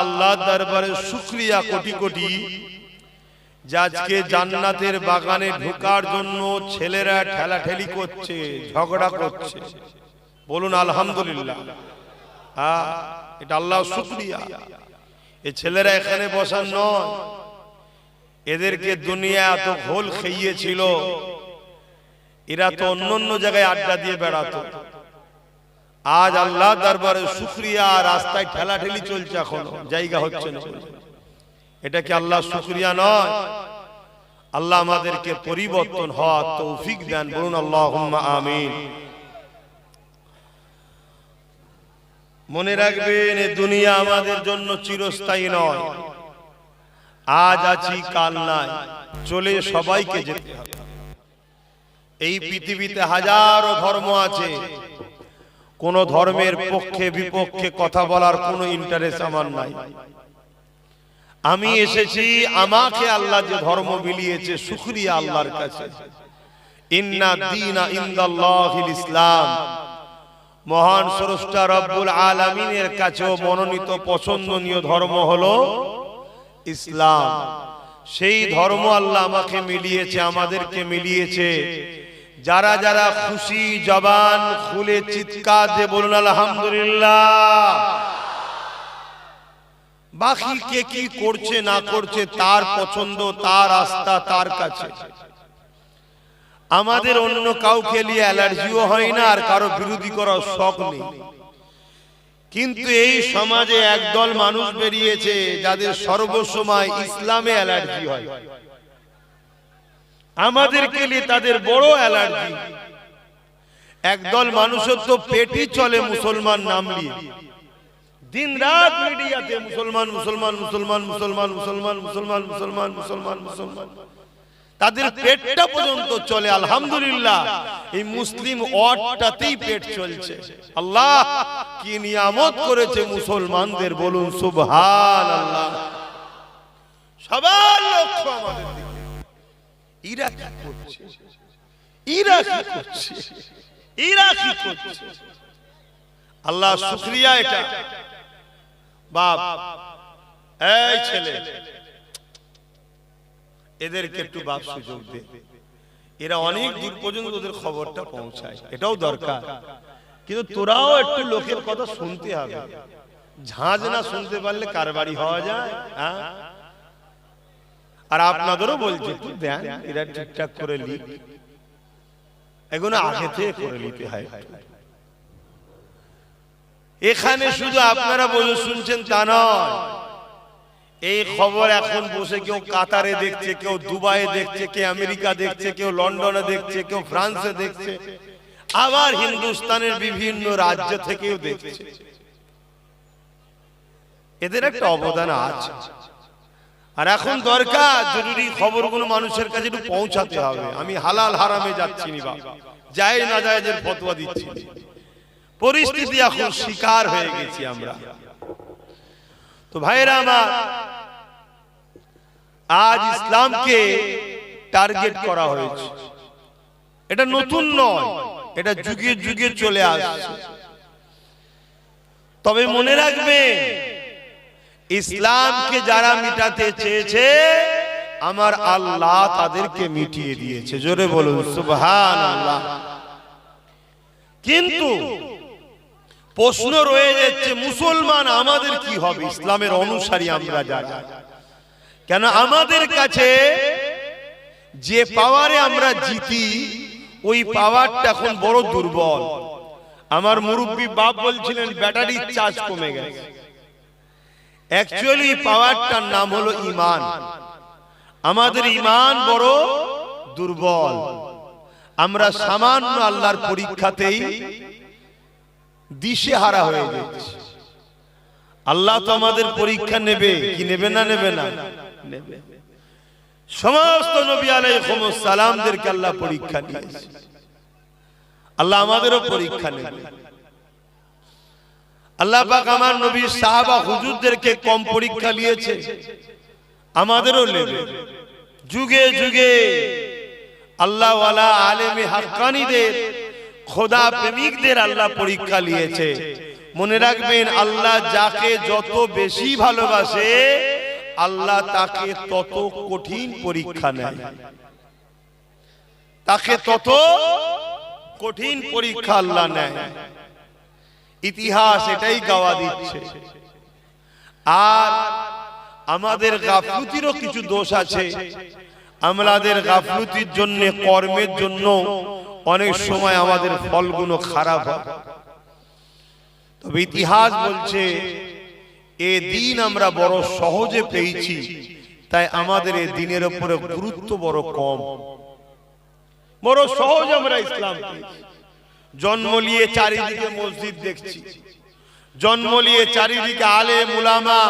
আল্লাহর দরবারে শুকরিয়া কোটি কোটি যে আজকে জান্নাতের বাগানে ঢোকার জন্য ছেলেরা ঠেলাঠেলি করছে, ঝগড়া করছে। বলুন আলহামদুলিল্লাহ। এটা আল্লাহর শুকরিয়া। এই ছেলেরা এখানে বসার নয়, এদেরকে দুনিয়া এত ঘোল খাইয়েছিল, এরা তো অন্য জায়গায় আড্ডা দিয়ে বেড়াতো। আজ আল্লাহ দরবারে শুকরিয়া, রাস্তায় ঠেলাঠেলি চলছে, এখনো জায়গা হচ্ছে না। এটা কি আল্লাহ শুকরিয়া নয়? আল্লাহ আমাদেরকে পরিবর্তন হওয়ার তৌফিক দেন। বলুন আল্লাহুম্মা আমিন। মনে রাখবেন, এই দুনিয়া আমাদের জন্য চিরস্থায়ী নয়। আজ আছি কাল নাই, চলে সবাইকে যেতে হবে। এই পৃথিবীতে হাজারো ধর্ম আছে, কোন ধর্মের পক্ষে বিপক্ষে কথা বলার কোনো ইন্টারেস্ট আমার নাই। আমি এসেছি, আমাকে আল্লাহ যে ধর্ম মিলিয়েছে, শুকরিয়া আল্লাহর কাছে। ইন্না দীনা ইনদাল্লাহিল ইসলাম। মহান স্রষ্টা রব্বুল আলামিনের কাছেও মনোনীত পছন্দনীয় ধর্ম হলো ইসলাম। সেই ধর্ম আল্লাহ আমাকে মিলিয়েছে, আমাদেরকে মিলিয়েছে। যারা যারা খুশি জবান খুলে চিৎকার দিয়ে বলুন আলহামদুলিল্লাহ। বাকি কে কি করছে না করছে তার পছন্দ, তার আস্থা তার কাছে। আমাদের অন্য কাউকে নিয়ে অ্যালার্জিও হয় না, আর কারো বিরোধী করার শখ নেই। কিন্তু এই সমাজে একদল মানুষ বেরিয়েছে যাদের সর্বসময় ইসলামে অ্যালার্জি হয়। আমাদেরকে নিয়ে তাদের বড় অ্যালার্জি। একদল মানুষের তো পেটই চলে মুসলমান নাম নিয়ে, দিন রাত মিডিয়াতে মুসলমান মুসলমান মুসলমান মুসলমান মুসলমান মুসলমান মুসলমান মুসলমান মুসলমান, তাদের পেটটা পর্যন্ত চলে। আলহামদুলিল্লাহ, এই মুসলিম ওয়ার্ডটাতেই পেট চলছে। আল্লাহ কি নিয়ামত করেছে মুসলমানদের, বলুন সুবহানাল্লাহ। সবার লক্ষ্য আমাদের দিকে। ইরা কি করছে, ইরা কি করছে, ইরা কি করছে। আল্লাহ শুকরিয়া। এটা বাপ, এই ছেলে, এদেরকে একটু বাপ সুযোগ দে। এরা অনেক দূর পর্যন্ত ওদের খবরটা পৌঁছায়, এটাও দরকার। কিন্তু তোরাও একটু লোকের কথা শুনতে হবে। ঝাঁঝ না শুনতে পারলে কারবারি হওয়া যায়। আর আপনাদেরও বলছি, একটু দেন, এরা ঠিকঠাক করে লিখ, এগুলো আগে থেকে করে নিতে হয়। এখানে শুধু আপনারা বলে শুনছেন তা নয়, এই খবর এখন বসে কেউ কাতারে দেখছে, কেউ দুবাইয়ে দেখছে, কেউ আমেরিকা দেখছে, কেউ লন্ডনে দেখছে, কেউ ফ্রান্সে দেখছে, আবার হিন্দুস্তানের বিভিন্ন রাজ্য থেকেও দেখছে। এদের একটা অবদান আছে। আর এখন দরকার জরুরি খবরগুলো মানুষের কাছে একটু পৌঁছাতে হবে। আমি হালাল হারামে যাচ্ছি না, যায় না যায় এর ফতোয়া দিচ্ছি। পরিস্থিতি এখন শিকার হয়ে গেছি আমরা। তো ভাইরা আমার, আজ ইসলামকে টার্গেট করা হয়েছে। এটা নতুন নয়, এটা যুগে যুগে চলে আসছে। তবে মনে রাখবে, ইসলামকে যারা মিটাতে চেয়েছে, আমার আল্লাহ তাদেরকে মিটিয়ে দিয়েছে। জোরে বলুন সুবহানাল্লাহ। কিন্তু প্রশ্ন রয়ে যাচ্ছে, মুসলমান আমাদের কি হবে? ইসলামের অনুসারী আমরা যারা, কেন আমাদের কাছে যে পাওয়ারে আমরা জিতি, ওই পাওয়ারটা এখন বড় দুর্বল। আমার মুরব্বী বাপ বলছিলেন ব্যাটারির চার্জ কমে গেছে। অ্যাকচুয়ালি পাওয়ারটার নাম হলো ঈমান। আমাদের ঈমান বড় দুর্বল। আমরা সামান্য আল্লাহর পরীক্ষাতেই দিশেহারা হয়ে যাচ্ছি। আল্লাহ তো আমাদের পরীক্ষা নেবে, কি নেবে না? নেবে না? নেবে। সমস্ত নবী আলাইহিস সালামদেরকে আল্লাহ পরীক্ষা নিয়েছে। আল্লাহ আমাদেরও পরীক্ষা নেবে। আল্লাহ পাক আমার নবীর সাহাবা হুজুরদেরকে কম পরীক্ষা নিয়েছে, আমাদেরও নেবে। যুগে যুগে আল্লাহ ওয়ালা আলেমে হাক্কানীদের, খোদা প্রেমিকদের আল্লাহ পরীক্ষা নিয়েছে। মনে রাখবেন, আল্লাহ যাকে যত বেশি ভালোবাসে আল্লাহ তাকে তত কঠিন পরীক্ষা নেয়, তাকে তত কঠিন পরীক্ষা আল্লাহ নেয়। ইতিহাস এটাই গাওয়া দিচ্ছে। আর আমাদের গাফলতিরও কিছু দোষ আছে। আমাদের গাফলতির জন্য, কর্মের জন্য অনেক সময় আমাদের ফলগুলো খারাপ হয়। তবে ইতিহাস বলছে এ দিন আমরা বড় সহজে পেয়েছি, তাই আমাদের এই দিনের উপরে গুরুত্ব বড় কম। বড় সহজ আমরা ইসলাম পেয়েছি। জন্ম নিয়ে চারিদিকে মসজিদ দেখছি, জন্ম নিয়ে চারিদিকে আলেম উলামা,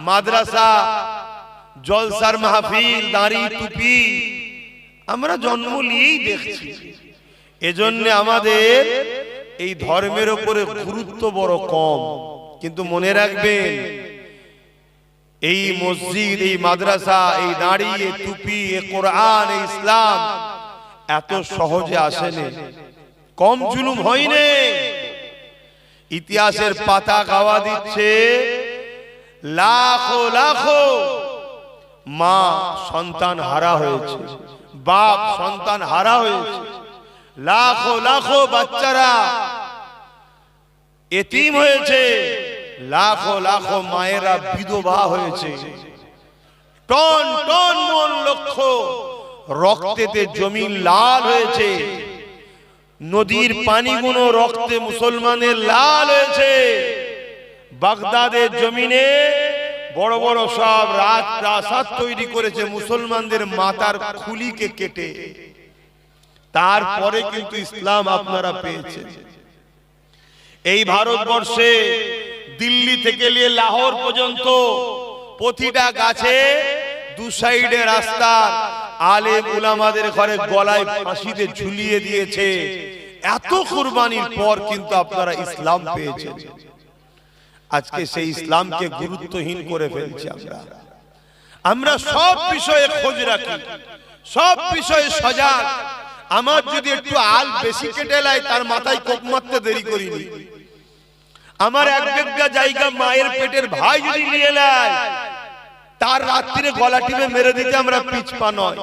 মাদ্রাসা, জলসার মাহফিল, দাড়ি টুপি আমরা জন্ম নিয়েই দেখছি। এজন্য আমাদের এই ধর্মের উপরে গুরুত্ব বড় কম। কিন্তু মনে রাখবেন, এই মসজিদ, এই মাদ্রাসা, এই দাড়ি, এই টুপি, এই কোরআন, এই ইসলাম এত সহজে আসেনি, কম জুলুম হয়নি। ইতিহাসের পাতা গাওয়া দিচ্ছে লাখো লাখো মা সন্তান হারা হয়েছে, বাপ সন্তান হারা হয়েছে, লাখো লাখো বাচ্চারা এতিম হয়েছে, লাখো লাখো মায়েরা বিধবা হয়েছে, টন টন মন লক্ষ রক্তেতে জমিন লাল হয়েছে, নদীর পানিগুলো রক্তে মুসলমানের লাল হয়েছে। বাগদাদের জমিনে বড় বড় সব রাজপ্রাসাদ তৈরি করেছে মুসলমানদের মাথার খুলিকে কেটে। তারপরে কিন্তু ইসলাম আপনারা পেয়েছেন। এই ভারতবর্ষে দিল্লি থেকে নিয়ে লাহোর পর্যন্ত প্রতিটা গাছে দু সাইডে রাস্তা আলেম উলামাদের ঘরে গলায় ফাঁসিতে ঝুলিয়ে দিয়েছে। এত কুরবানির পর কিন্তু আপনারা ইসলাম পেয়েছেন। আজকে সেই ইসলামকে গুরুত্বহীন করে ফেলছি আমরা সব বিষয়ে খোঁজ রাখি, সব বিষয়ে সজাগ। আমার যদি একটু আল বেশি কেটে লাই, তার মাথায় কোপ মারতে দেরি করিনি। আমার এক বিঘা জায়গা মায়ের পেটের ভাই যদি নিয়ে নেয়, তার রাত্রিরে গলা টিপে মেরে দিতে আমরা পিছপা নয়।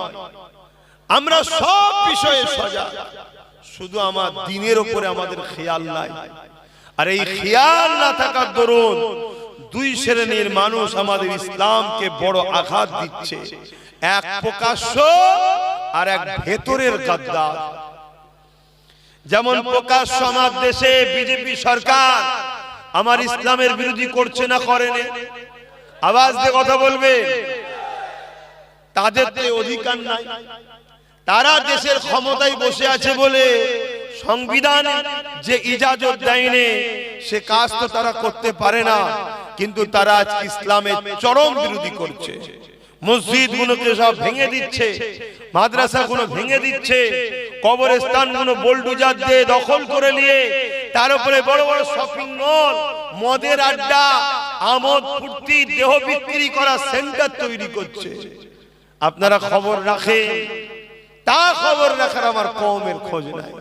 আমরা সব বিষয়ে সজাগ, শুধু আমার দিনের উপরে আমাদের খেয়াল নাই। আর এই খেয়াল না থাকার দরুন দুই শ্রেণীর মানুষ আমাদের ইসলামকে বড় আঘাত দিচ্ছে, এক প্রকাশ্য আর এক ভেতরের গাদ্দার। যেমন প্রকাশ্য আমার দেশে বিজেপি সরকার আমার ইসলামের বিরোধী করছে না করেনি? আওয়াজ দিয়ে কথা বলবে। তাদের তো অধিকার নাই, তারা দেশের ক্ষমতায় বসে আছে বলে সংবিধান যে ইজাজত দেয়নি সে কাজ তো তারা করতে পারে না। কিন্তু তারা আজ ইসলামের চরম বিরোধী করছে। মসজিদ গুলোকে সব ভেঙে দিচ্ছে, মাদ্রাসা গুলো ভেঙে দিচ্ছে, কবরস্থান গুলো বোলডোজার দিয়ে দখল করে নিয়ে তার উপরে বড় বড় শপিং মল, মদের আড্ডা, আমোদ ফুর্তি, দেহ বিক্রি করা সেন্টার তৈরি করছে। আপনারা খবর রাখেন, তা খবর রাখার আমার কওমের খোঁজ নাই।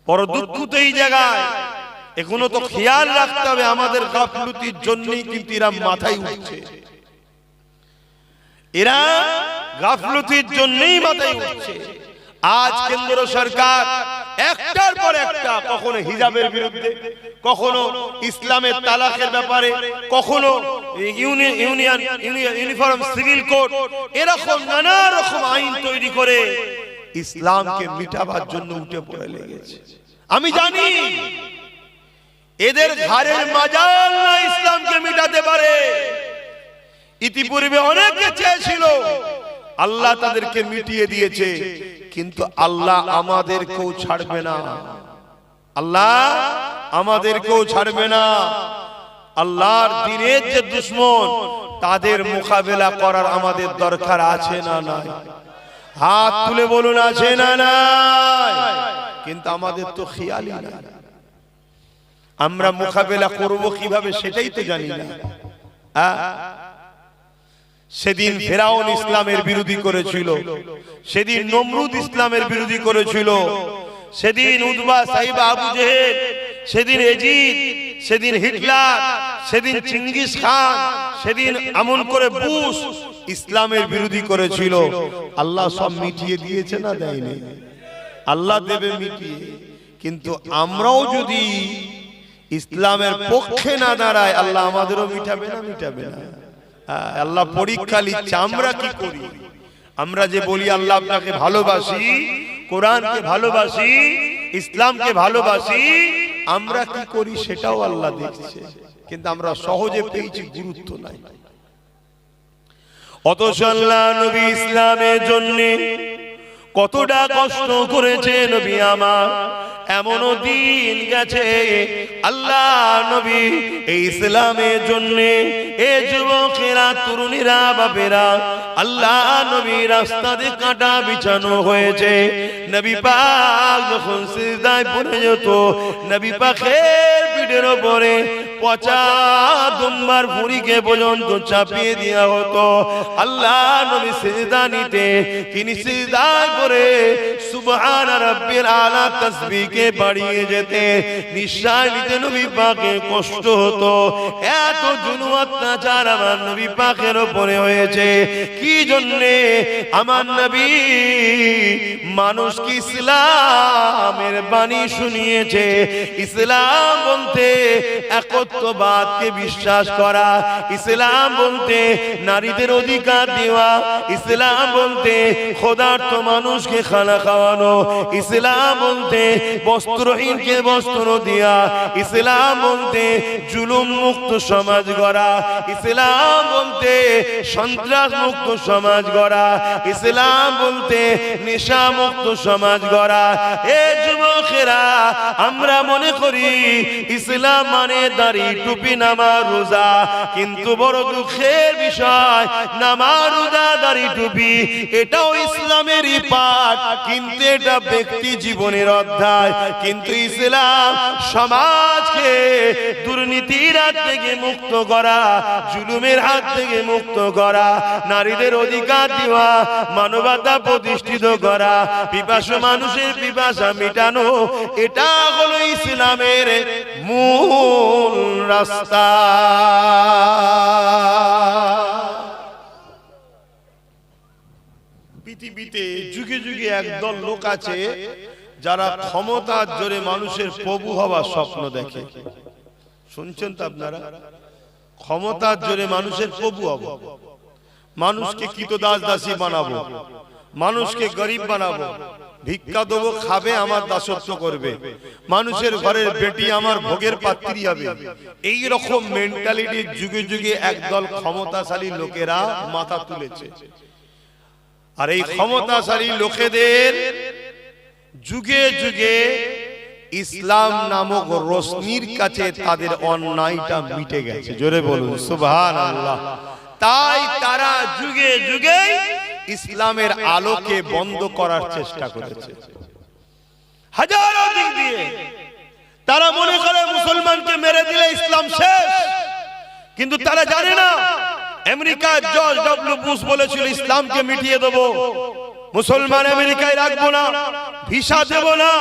বড় দুঃখ তো এই জায়গায়। এগুলো তো খেয়াল রাখতে হবে। আমাদের গাফলতির জন্যই কিন্তু এরা মাথায় উঠছে, এরা গাফলতির জন্যই মাথায় উঠছে। আজ কেন্দ্র সরকার একটার পর একটা, কখনো হিজাবের বিরুদ্ধে, কখনো ইসলামের তালাকের ব্যাপারে, কখনো ইউনিফর্ম সিভিল কোড, এরকম নানা রকম আইন তৈরি করে ইসলামকে মিটাবার জন্য উঠে পড়ে লেগেছে। আমি জানি এদের ঘাড়ের মাজাল না ইসলামকে মিটাতে পারে। ইতিপূর্বে অনেকে চেয়েছিল, আল্লাহ তাদেরকে মিটিয়ে দিয়েছে, কিন্তু আল্লাহ আমাদেরকেও ছাড়বে না। আল্লাহ আমাদেরকেও ছাড়বে না। আল্লাহর দ্বীনের যে দুশমন, তাদের মোকাবেলা করার আমাদের দরকার আছে না নাই? হাত তুলে বলুন, আছে না নাই? কিন্তু আমাদের তো খেয়ালই নাই। আমরা মোকাবেলা করব কিভাবে সেটাই তো জানি না। সেদিন ফেরাউন ইসলামের বিরোধী করেছিল, সেদিন নমরুদ ইসলামের বিরোধী করেছিল, সেদিন উতবা, সাইবা, আবু জেহেল, সেদিন এজিদ, সেদিন হিটলার, সেদিন চিঙ্গিস খান, সেদিন এমন করে বুশ ইসলামের বিরোধী করেছিল, আল্লাহ সব মিটিয়ে দিয়েছে না দেয়নি? আল্লাহ দেবে মিটিয়ে। কিন্তু আমরাও যদি ইসলামের পক্ষে না দাঁড়াই, আল্লাহ আমাদেরও মিটাবে না? মিটাবে না। আল্লাহ পরীক্ষা নিচ্ছে আমরা কি করি। আমরা যে বলি আল্লাহ আপনাকে ভালোবাসি, কোরআনকে ভালোবাসি, ইসলামকে ভালোবাসি, আমরা কি করি সেটাও আল্লাহ দেখছে। কিন্তু আমরা সহজে পেয়েছি, গুরুত্ব নাই। অথচ আল্লাহ নবী ইসলামের জন্য কতটা কষ্ট করেছে নবী আমার। এমনও দিন গেছে আল্লাহ নবী এই ইসলামের জন্য, এ যুবকেরা, তরুণীরা, বাপেরা, আল্লাহ নবী রাস্তা দিয়ে কাঁটা বিছানো হয়েছে। নবী পাক যখন সিজদায় পড়ে যেত, নবী পাকের পিঠের উপরে পচা দুম্বার ভুঁড়িকে পর্যন্ত চাপিয়ে দেওয়া হতো। আল্লাহ নবী সিজদা নিতে, তিনি সিজদায় পড়ে সুবহান রাব্বিল আলা তাসবিহকে বাড়িয়ে যেতে, নিঃশ্বাস নিতে নবী পাকের কষ্ট হতো। এত জুলুম অত্যাচার আমার নবী পাকের উপরে হয়েছে। কি জন্যে? আমার নবী মানুষকে ইসলামের বাণী শুনিয়েছে। ইসলাম বলতে একত্ববাদকে বিশ্বাস করা, ইসলাম বলতে নারীদের অধিকার দেওয়া, ইসলাম বলতে ক্ষুধার্ত মানুষকে খানা খাওয়ানো, ইসলাম বলতে বস্ত্রহীনকে বস্ত্র দেওয়া, ইসলাম বলতে জুলুম মুক্ত সমাজ গড়া, ইসলাম বলতে সন্ত্রাস মুক্ত সমাজ গড়া, ইসলাম বলতে নেশা মুক্ত সমাজ গড়া। এ যুবকেরা, আমরা মনে করি ইসলাম মানে দাড়ি, টুপি, নামাজ, রোজা। কিন্তু বড় দুঃখের বিষয়, নামাজ, রোজা, দাড়ি, টুপি এটাও ইসলামেরই পাঠ, কিন্তু এটা ব্যক্তি জীবনের অধ্যায়। কিন্তু ইসলাম সমাজকে দুর্নীতির হাত থেকে মুক্ত করা, জুলুমের হাত থেকে মুক্ত করা, নারীদের অধিকার দেওয়া, মানবতা প্রতিষ্ঠিত করা, পিপাসু মানুষের পিপাসা মিটানো, এটা হলো ইসলামের মূল রাস্তা। পৃথিবীতে যুগে যুগে একদল লোক আছে যারা ক্ষমতার জোরে মানুষের প্রভু হওয়ার স্বপ্ন দেখে। শুনছেন তো আপনারা? ক্ষমতার জোরে মানুষের প্রভু হব, মানুষকে কৃতদাস দাসী বানাবো, মানুষকে গরিব বানাবো, ভিক্ষা দেবো, খাবে, আমার দাসত্ব করবে, মানুষের ঘরের বেটি আমার ভোগের পাত্রী হবে। এই রকম মেন্টালিটির যুগে যুগে একদল ক্ষমতাশালী লোকেরা মাথা তুলেছে। আর এই ক্ষমতাশালী লোকেদের যুগে যুগে ইসলাম নামক রশ্মির কাছে তাদের অন্যায়টা মিটে গেছে। জোরে বলুন সুবহানাল্লাহ। তাই তারা যুগে যুগে ইসলামের আলোকে বন্ধ করার চেষ্টা করেছে। হাজারো দিক দিয়ে তারা মনে করে মুসলমানকে মেরে দিলে ইসলাম শেষ, কিন্তু তারা জানে না আমেরিকার জর্জ ডব্লিউ বুশ বলেছিল ইসলামকে মিটিয়ে দেব, মুসলমান আমেরিকায় রাখবো না, ভিসা দেব না।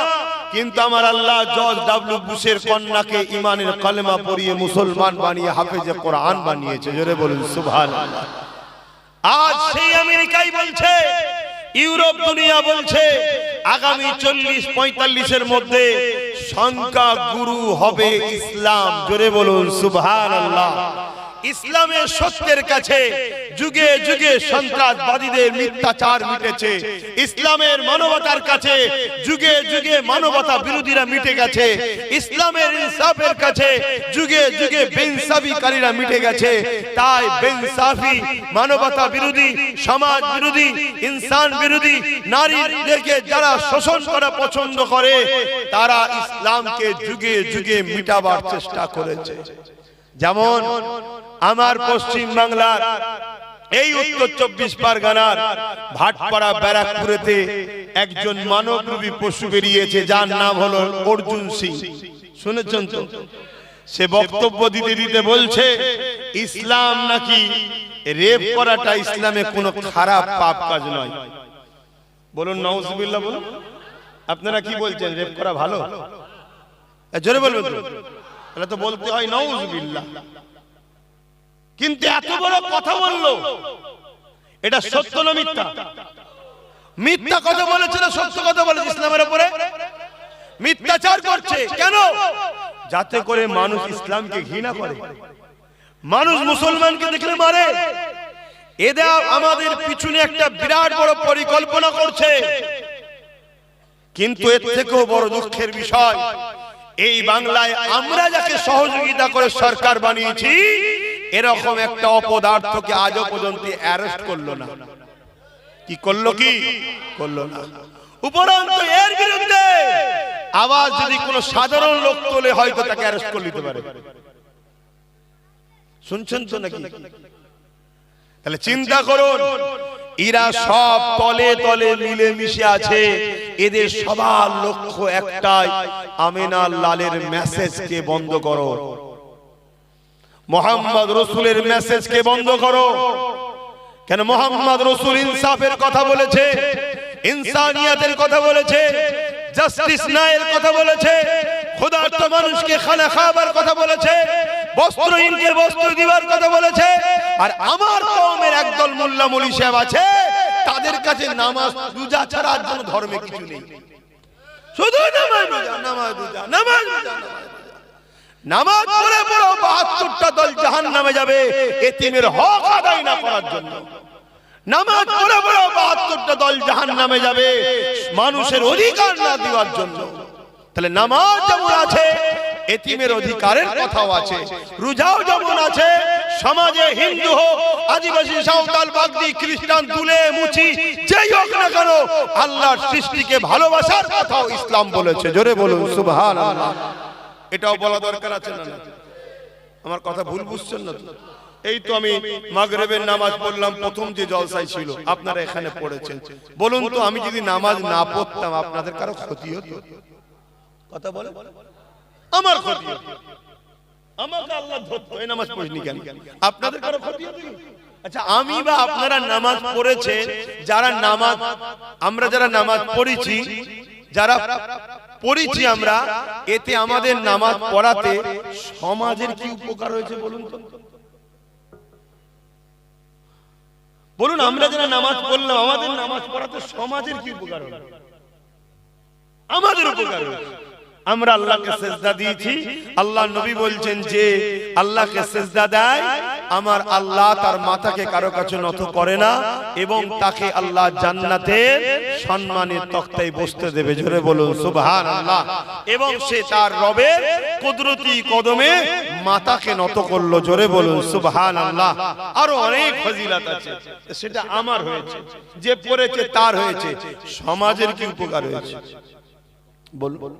কিন্তু আমার আল্লাহ জর্জ ডব্লিউ বুশের কন্যাকে ইমানের কালেমা পড়িয়ে মুসলমান বানিয়ে হাফেজে কোরআন বানিয়েছে। জোরে বলুন সুবহানাল্লাহ। আজ সেই আমেরিকাই বলছে, ইউরোপ দুনিয়া বলছে আগামী 40-45 মধ্যে সংখ্যা গুরু হবে ইসলাম। জোরে বলুন সুবহানাল্লাহ। ইসলামের সত্যের কাছে যুগে যুগে সন্ত্রাসবাদীদের মিথ্যাচার মিটেছে, ইসলামের মানবতার কাছে যুগে যুগে মানবতা বিরোধীরা মিটে গেছে, ইসলামের ইনসাফের কাছে যুগে যুগে বেইনসাফিকারীরা মিটে গেছে। তাই বেইনসাফি, মানবতা বিরোধী, সমাজ বিরোধী, ইনসান বিরোধী নারীদেরকে যারা শোষণ করা পছন্দ করে, তারা ইসলামকে যুগে যুগে মিটাবার চেষ্টা করেছে। যেমন আমার পশ্চিম বাংলার এই উত্তর 24 পরগনার ভাটপাড়া ব্যারাকপুরেতে একজন মানবরূপী পশু বেরিয়েছে, যার নাম হলো অর্জুন সিং। শুনেছেন তো? সে বক্তব্য দিতে দিতে বলছে ইসলাম নাকি রেপ করাটা ইসলামে কোনো খারাপ পাপ কাজ নয়। বলুন নাউজুবিল্লাহ। বলুন আপনারা কি বলছেন, রেপ করা ভালো? জোরে বলবেন। তাহলে তো বলতে হয় নাউজুবিল্লাহ। কিন্তু এত বড় কথা বললো, এটা সত্য না মিথ্যা? মিথ্যা কথা বলেছে না সত্য কথা বলেছে? ইসলামের উপরে মিথ্যাচার করছে কেন? যাতে করে মানুষ ইসলামকে ঘৃণা করে, মানুষ মুসলমানকে দেখলে মারে। এদের আমাদের পিছনে একটা বিরাট বড় পরিকল্পনা করছে। কিন্তু এর থেকেও বড় দুঃখের বিষয়, এই বাংলায় আমরা যাকে সহযোগিতা করে সরকার বানিয়েছি, এরকম একটা অপদার্থকে আজও পর্যন্ত অ্যারেস্ট করলো না। কি করলো? কি করলো না। উপরন্তু এর বিরুদ্ধে আওয়াজ যদি কোনো সাধারণ লোক তোলে, হয়তো তাকে অ্যারেস্ট করে নিতে পারে। শুনছেন তো নাকি? তাহলে চিন্তা করুন, এরা সব তলে তলে মিলে মিশে আছে। এদের সবার লক্ষ্য একটাই, আমিনা লালের মেসেজকে বন্ধ করো, মোহাম্মদ রসুলের মেসেজকে বন্ধ করো। কেন? মোহাম্মদ রসুল ইনসাফের কথা বলেছে, ইনসানিয়াতের কথা বলেছে, জাস্টিস ন্যায়ের কথা বলেছে, ক্ষুধার্ত মানুষকে খানা খাওয়াবার কথা বলেছে, বস্ত্রহীনকে বস্ত্র দিবার কথা বলেছে। আর আমার কওমের একদল মোল্লা মৌলী সাহেব আছে, তাদের কাছে নামাজ রোজা ছাড়া আর কোনো ধর্মে কিছু নেই, শুধু নামাজ রোজা, নামাজ রোজা, নামাজ রোজা। নামাজ পড়ে পড়ো ৭২টা দল জাহান্নামে যাবে এতিমের হক আদায় না করার জন্য। নামাজ পড়ে পড়ো ৭২টা দল জাহান্নামে যাবে মানুষের অধিকার না দেওয়ার জন্য। তাহলে নামাজ যেমন আছে, এতিমের অধিকারের কথাও আছে। রোজাও যেমন আছে, সমাজে হিন্দু হোক, আদিবাসী, সাঁওতাল, বাগদি, খ্রিস্টান, দুলে, মুচি, যেই হোক না কেন, আল্লাহর সৃষ্টিকে ভালোবাসার কথাও ইসলাম বলেছে। জোরে বলুন সুবহানাল্লাহ। এটাও বলা দরকার আছে না? আমার কথা ভুল বুঝছেন না তো? এই তো আমি মাগরিবের নামাজ পড়লাম, প্রথম যে জলসায় ছিল আপনারা এখানে পড়েছেন। বলুন তো, আমি যদি নামাজ না পড়তাম আপনাদের কারো ক্ষতি হতো? কথা বলে আমার ক্ষতি হতো, আমাকে আল্লাহ ধরতো, এই নামাজ পড়িনি কেন? আপনাদের কারো ক্ষতি হতো? আচ্ছা, আমি বা আপনারা নামাজ পড়েছে, যারা নামাজ, আমরা যারা নামাজ পড়েছি, যারা পড়েছি আমরা, এতে আমাদের নামাজ পড়াতে সমাজের কি উপকার হয়েছে বলুন তো? বলুন, আমরা যারা নামাজ পড়লাম, আমাদের নামাজ পড়াতে সমাজের কি উপকার হলো? আমাদের উপকার হয়েছে। আমরা আল্লাহকে সিজদা দিয়েছি। আল্লাহ নবী বলছেন যে আল্লাহকে সিজদা দেয়, আমার আল্লাহ তার মাথাকে কারো কাছে নত করে না, এবং তাকে আল্লাহ জান্নাতের সম্মানের তক্তায় বসতে দেবে। জোরে বলুন সুবহানাল্লাহ। এবং সে তার রবের কুদরতি কদমে মাথাকে নত করলো। জোরে বলুন সুবহানাল্লাহ। আরো অনেক ফজিলত আছে, সেটা আমার হয়েছে, যে পড়েছে তার হয়েছে। সমাজের কি উপকার হয়েছে বলুন?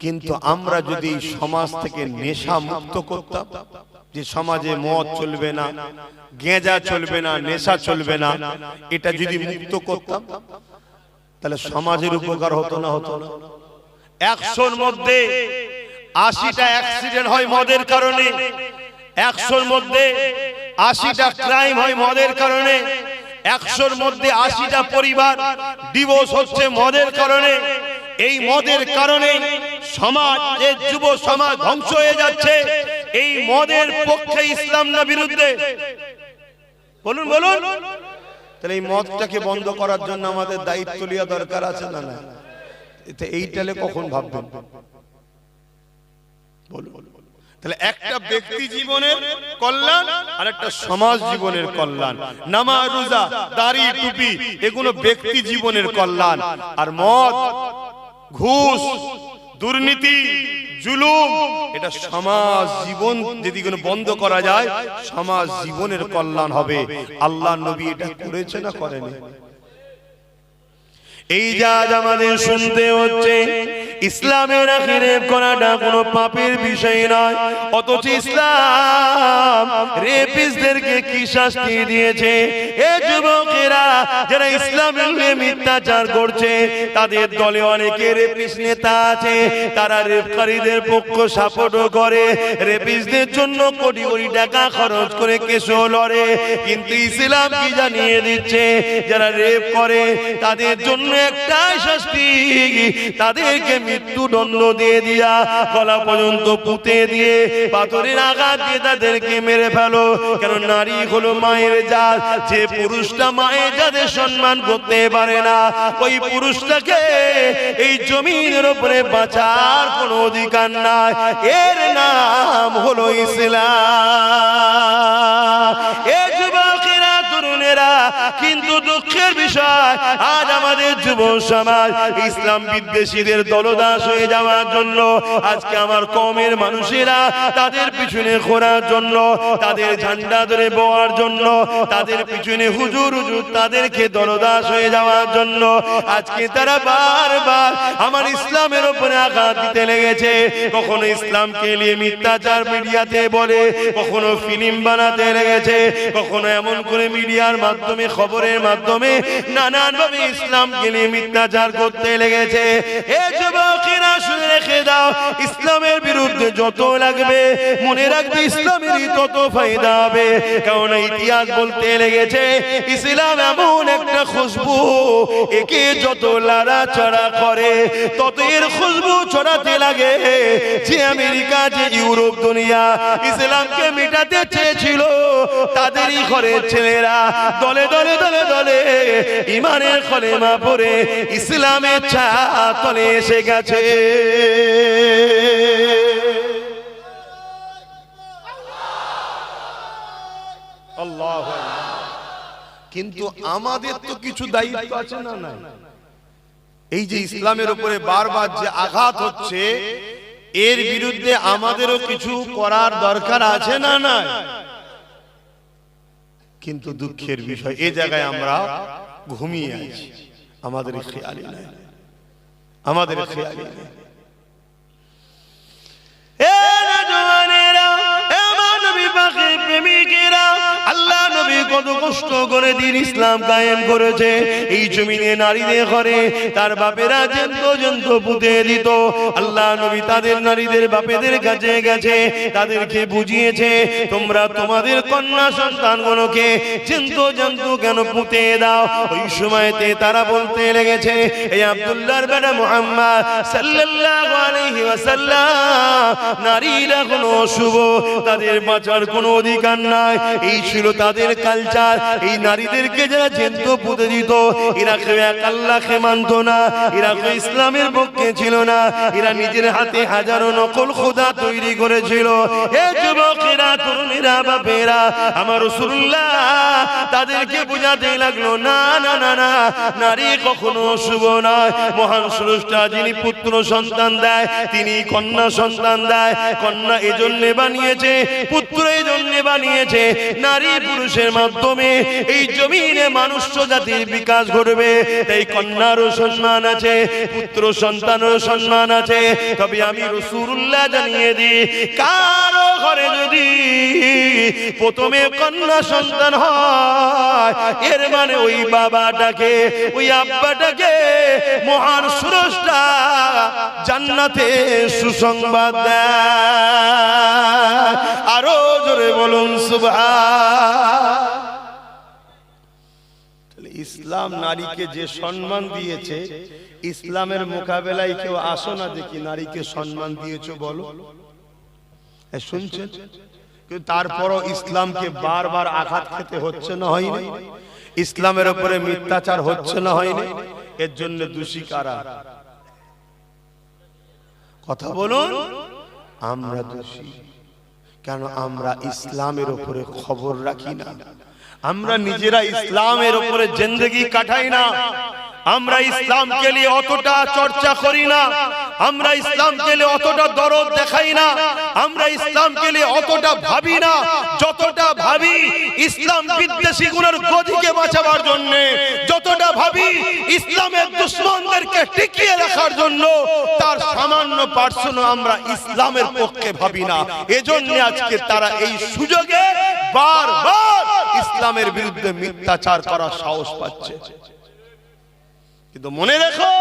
কিন্তু আমরা যদি সমাজ থেকে নেশা মুক্ত করতাম, যে সমাজে মদ চলবে না, গেঁজা চলবে না, নেশা চলবে না, এটা যদি মুক্ত করতাম, তাহলে সমাজের উপকার হতো না? হতো না? ১০০-র মধ্যে ৮০টা অ্যাক্সিডেন্ট হয় মদের কারণে, ১০০-র মধ্যে ৮০টা ক্রাইম হয় মদের কারণে, ১০০-র মধ্যে ৮০টা পরিবার ডিভোর্স হচ্ছে মদের কারণে। এই মদের কারণে সমাজের যুব সমাজ ধ্বংস হয়ে যাচ্ছে। এই মদের পক্ষে ইসলাম না বিরুদ্ধে? বলুন বলুন। তাহলে এই মদটাকে বন্ধ করার জন্য আমাদের দায়িত্ব নেওয়া দরকার আছে না? না, এইটালে কখন ভাববেন বলুন? তাহলে একটা ব্যক্তি জীবনের কল্যাণ আর একটা সমাজ জীবনের কল্যাণ। নামাজ, রোজা, দাড়ি, টুপি, এগুলো ব্যক্তি জীবনের কল্যাণ। আর মদ, ঘুষ, দুর্নীতি, জুলুম, এটা সমাজ জীবন যদি কোনো বন্ধ করা যায়, সমাজ জীবনের কল্যাণ হবে। আল্লাহ নবী এটা করেছে না করেনি? এই যে আজ আমাদের শুনতে হচ্ছে ইসলামের আখিরে করাটা কোনো পাপের বিষয় নয়, অথচ ইসলাম ইসলাম রেপিস্টদেরকে কি শাস্তি দিয়েছে। এ যুবকেরা যারা ইসলামের নিয়ে মিথ্যাচার করছে, তাদের দলে অনেকে রেপিস্ট নেতা আছে, তারা রেপকারীদের পক্ষ সাপোর্টও করে, রেপিস্টদের জন্য কোটি কোটি টাকা খরচ করে কেসও লড়ে। কিন্তু ইসলাম কি জানিয়ে দিচ্ছে, যারা রেপ করে তাদের জন্য একটাই শাস্তি, তাদেরকে মৃত্যুদণ্ড দিয়ে দিয়া গলা পর্যন্ত পুঁতে দিয়ে পাথরের আঘাত দিয়ে তাদেরকে মেরে ফেলো। কেন নারী হলো মায়ের জাত, যে পুরুষটা মায়ের জাতের সম্মান করতে পারে না, ওই পুরুষটাকে এই জমিনের উপরে বাঁচার কোনো অধিকার নাই। এর নাম হলো ইসলাম। এ যুবকেরা, তরুণেরা, কিন্তু দুঃখের বিষয় আজ আমাদের যুব সমাজ ইসলাম বিদ্বেষীদের দলদাস হয়ে যাওয়ার জন্য, আজকে আমার কওমের মানুষেরা তাদের পিছনে ঘোরার জন্য, তাদের ঝান্ডা ধরে বওয়ার জন্য, তাদের পিছনে হুজুর হুজুর তাদেরকে দলদাস হয়ে যাওয়ার জন্য আজকে তারা বারবার আমার ইসলামের উপরে আঘাত দিতে লেগেছে। কখনো ইসলামকে নিয়ে মিথ্যাচার মিডিয়াতে বলে, কখনো ফিল্ম বানাতে লেগেছে, কখনো এমন করে মিডিয়ার মাধ্যমে, খবরের মাধ্যমে নানানভাবে ইসলামকে নিয়ে মিথ্যাচার করতে লেগেছে। এ যুবকেরা শুনে রেখে দাও, ইসলামের বিরুদ্ধে যত লাগবে মনে রাখবে ইসলামেরই তত ফায়দা হবে। কারণ ইতিহাস বলতে লেগেছে ইসলাম এমন একটা খুশবু, একে যত লড়াচড়া করে তত এর খুশবু ছড়াতে লাগে। যে আমেরিকা, যে ইউরোপ দুনিয়া ইসলামকে মিটাতে চেয়েছিল, তাদেরই ঘরের ছেলেরা দলে দলে দলে দলে ইমানের কলেমা পড়ে ইসলামের ছায়া তলে এসে গেছে। আল্লাহু আকবার। কিন্তু আমাদের তো কিছু দায়িত্ব আছে না? না, এই যে ইসলামের উপরে বারবার যে আঘাত হচ্ছে, এর বিরুদ্ধে আমাদেরও কিছু করার দরকার আছে না? না। কিন্তু দুঃখের বিষয় এই জায়গায় আমরা ঘুমিয়ে আছি, আমাদের খেয়ালই নাই, আমাদের খেয়ালই নাই। আল্লাহ নবী কত কষ্ট করে দিন ইসলাম কায়েম করেছে। এই জমিনে নারীদের ঘরে তার বাপেরা জন্ত পুঁতে দিত। আল্লাহ নবী তাদের নারীদের বাপেদের কাছে গেছে, তাদেরকে বুঝিয়েছে, তোমরা তোমাদের কন্যা সন্তানগুলোকে জন্তু কেন পুঁতে দাও। ওই সময়তে তারা বলতে লেগেছে, এই আব্দুল্লাহর বেটা মুহাম্মদ সাল্লাল্লাহু আলাইহি ওয়াসাল্লাম, নারীরা কোনো অশুভ, তাদের বাঁচার কোনো অধিকার নাই। এই ছিল তাদের কালচার। এই নারীদেরকে যারা জন্তু পুঁতে দিত, এরা কেউ এক আল্লাহকে মানত না, এরা কেউ ইসলামের পক্ষে ছিল না, এরা নিজের হাতে হাজারো নকল খোদা তৈরি করেছিল। হে যুবকেরা, তরুণীরা, বাপেরা, আমার রাসূলুল্লাহ তাদেরকে বোঝাতে লাগলো, না না না না, নারী কখনো অশুভ নয়। মহান স্রষ্টা যিনি পুত্র সন্তান দেয়, তিনি কন্যা সন্তান দেয়। কন্যা এজন্য বানিয়েছে, পুত্র এজন্য বানিয়েছে, নারী পুরুষের মাধ্যমে এই জমিনে মানুষ জাতির বিকাশ ঘটবে। তাই কন্যারও সম্মান আছে, পুত্র সন্তানেরও সম্মান আছে। তবে আমি রাসূলুল্লাহ জানিয়ে দিই, কারো ঘরে যদি প্রথমে কন্যা সন্তান হয়, এর মানে ওই বাবাটাকে, ওই আব্বাটাকে মহান স্রষ্টা জান্নাতে সুসংবাদ দেয়। আরো জোরে বলুন সুবহান। ইসলাম নারীকে যে সম্মান দিয়েছে, ইসলামের মোকাবেলায় কেউ আসো না দেখি নারীকে সম্মান দিয়েছো বলো। শুনছেন? কিন্তু তারপরও ইসলামকে বারবার আঘাত খেতে হচ্ছে না, হয়নি? ইসলামের উপরে মিথ্যাচার হচ্ছে না, হয়নি? এর জন্য দোষী কারা? কথা বলুন। আমরা দোষী। কেন? আমরা ইসলামের উপরে খবর রাখি না, আমরা নিজেরা ইসলামের উপরে জিন্দেগি কাটাই না। আমরা ইসলামকে নিয়ে অতটা চর্চা করি না, আমরা ইসলামকে নিয়ে অতটা দরদ দেখাই না, আমরা ইসলামকে নিয়ে অতটা ভাবি না যতটা ভাবি ইসলাম বিদ্বেষী গুণের গদিকে বাঁচাবার জন্য, যতটা ভাবি ইসলামের দুশমনদেরকে টিকিয়ে রাখার জন্য। তার সামান্য পার্সেন্ট আমরা ইসলামের পক্ষে ভাবি না। এজন্য আজকে তারা এই সুযোগে বারবার ইসলামের বিরুদ্ধে মিথ্যাচার করার সাহস পাচ্ছে। কিন্তু মনে রেখো,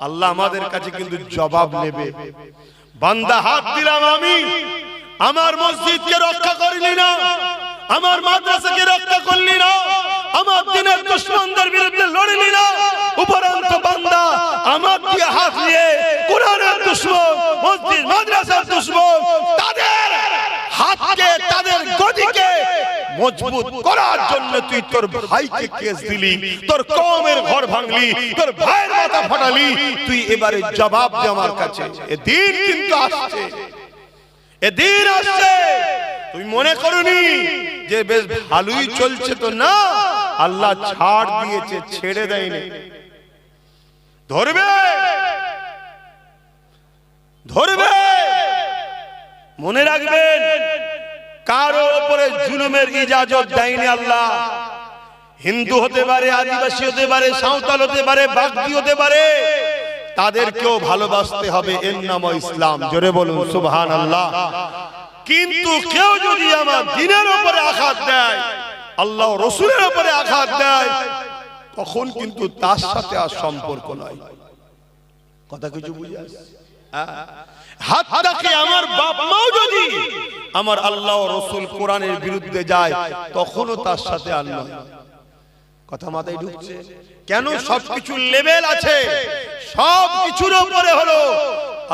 আল্লাহ আমাদের কাছে কিন্তু জবাব নেবে। বান্দা হাত দিলাম আমি, আমার মসজিদকে রক্ষা করলি না, আমার মাদ্রাসাকে রক্ষা করলি না, আমার দিনের দুশমনদের বিরুদ্ধে লড়লি না, উপরন্ত বান্দা আমার দিয়ে হাত নিয়ে কোরআনের দুশমন, মসজিদ মাদ্রাসার দুশমন, তাদের হাতকে, তাদের গদিকে মজবুত করার জন্য তুই তোর ভাইকে কেস দিলি, তোর কওমের ঘর ভাঙলি, তোর ভাইয়ের মাথা ফাটালি। তুই এবারে জবাব দে আমার কাছে। এদিন কিন্তু আসছে, এদিন আসছে। তুই মনে করনি যে বেশ ভালোই চলছে, তো না, আল্লাহ ছাড় দিয়েছে, ছেড়ে দেয়নি। ধরবে, ধরবে। মনে রাখবেন, কারো উপরে জুলুমের ইজাজত দেয়নি আল্লাহ। হিন্দু হতে পারে, আদিবাসী হতে পারে, সাঁওতাল হতে পারে, বাগদি হতে পারে, তাদেরকেও ভালোবাসতে হবে। এর নাম ইসলাম। জোরে বলুন সুবহানাল্লাহ। কিন্তু কেউ যদি আমার দ্বীনের উপরে আঘাত দেয়, আল্লাহ রাসূলের উপরে আঘাত দেয়, তখন কিন্তু তার সাথে আর সম্পর্ক নয়। কথা কিছু বুঝে আসছে? হাত্তাকে আমার বাপ মাও যদি আমার আল্লাহ ও রাসূল কোরআনের বিরুদ্ধে যায়, তখনও তার সাথে আর নয়। কথা মাথায় ঢুকছে? কেন? সবকিছু লেভেল আছে, সবকিছুর উপরে হলো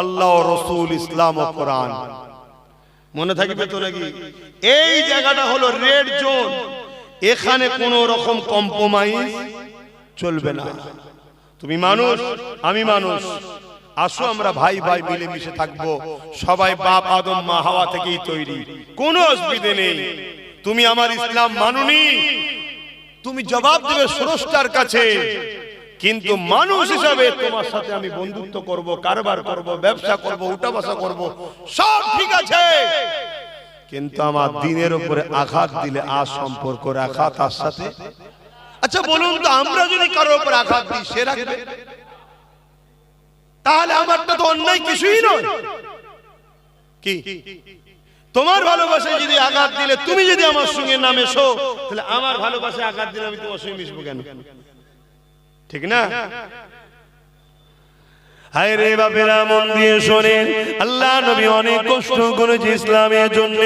আল্লাহ ও রাসূল, ইসলাম ও কোরআন। মনে থাকবে তো নাকি? এই জায়গাটা হলো রেড জোন। এখানে কোনো রকম কম্প্রোমাইজ চলবে না। তুমি মানুষ, আমি মানুষ, আসো আমরা ভাই ভাই মিলেমিশে থাকবো। সবাই বাপ আদম মা হাওয়া থেকেই তৈরি, কোনো অসুবিধা নেই। তুমি আমার ইসলাম মানুনি, তুমি জবাব দেবে স্রষ্টার কাছে। কিন্তু মানুষ হিসাবে তোমার সাথে আমি বন্ধুত্ব করব, কারবার করব, ব্যবসা করব, উঠা বসা করব, সব ঠিক আছে। কিন্তু আমার দ্বীনের উপরে আঘাত দিলে আর সম্পর্ক রাখা তার সাথে। আচ্ছা বলুন তো, আমরা যদি কারোর উপর আঘাত দিই, সে রাখবে? তাহলে আমারটা তো অন্যায় কিছুই নয়। কি তোমার ভালোবাসায় যদি আঘাত দিলে, তুমি যদি আমার সঙ্গে না মেশো, তাহলে আমার ভালোবাসায় আঘাত দিলে আমি তোমার সঙ্গে মিশবো কেন? ঠিক না? হায় রে বাপেরা, মন দিয়ে শোনেন, আল্লাহ নবী অনেক কষ্ট করেছে ইসলামের জন্য।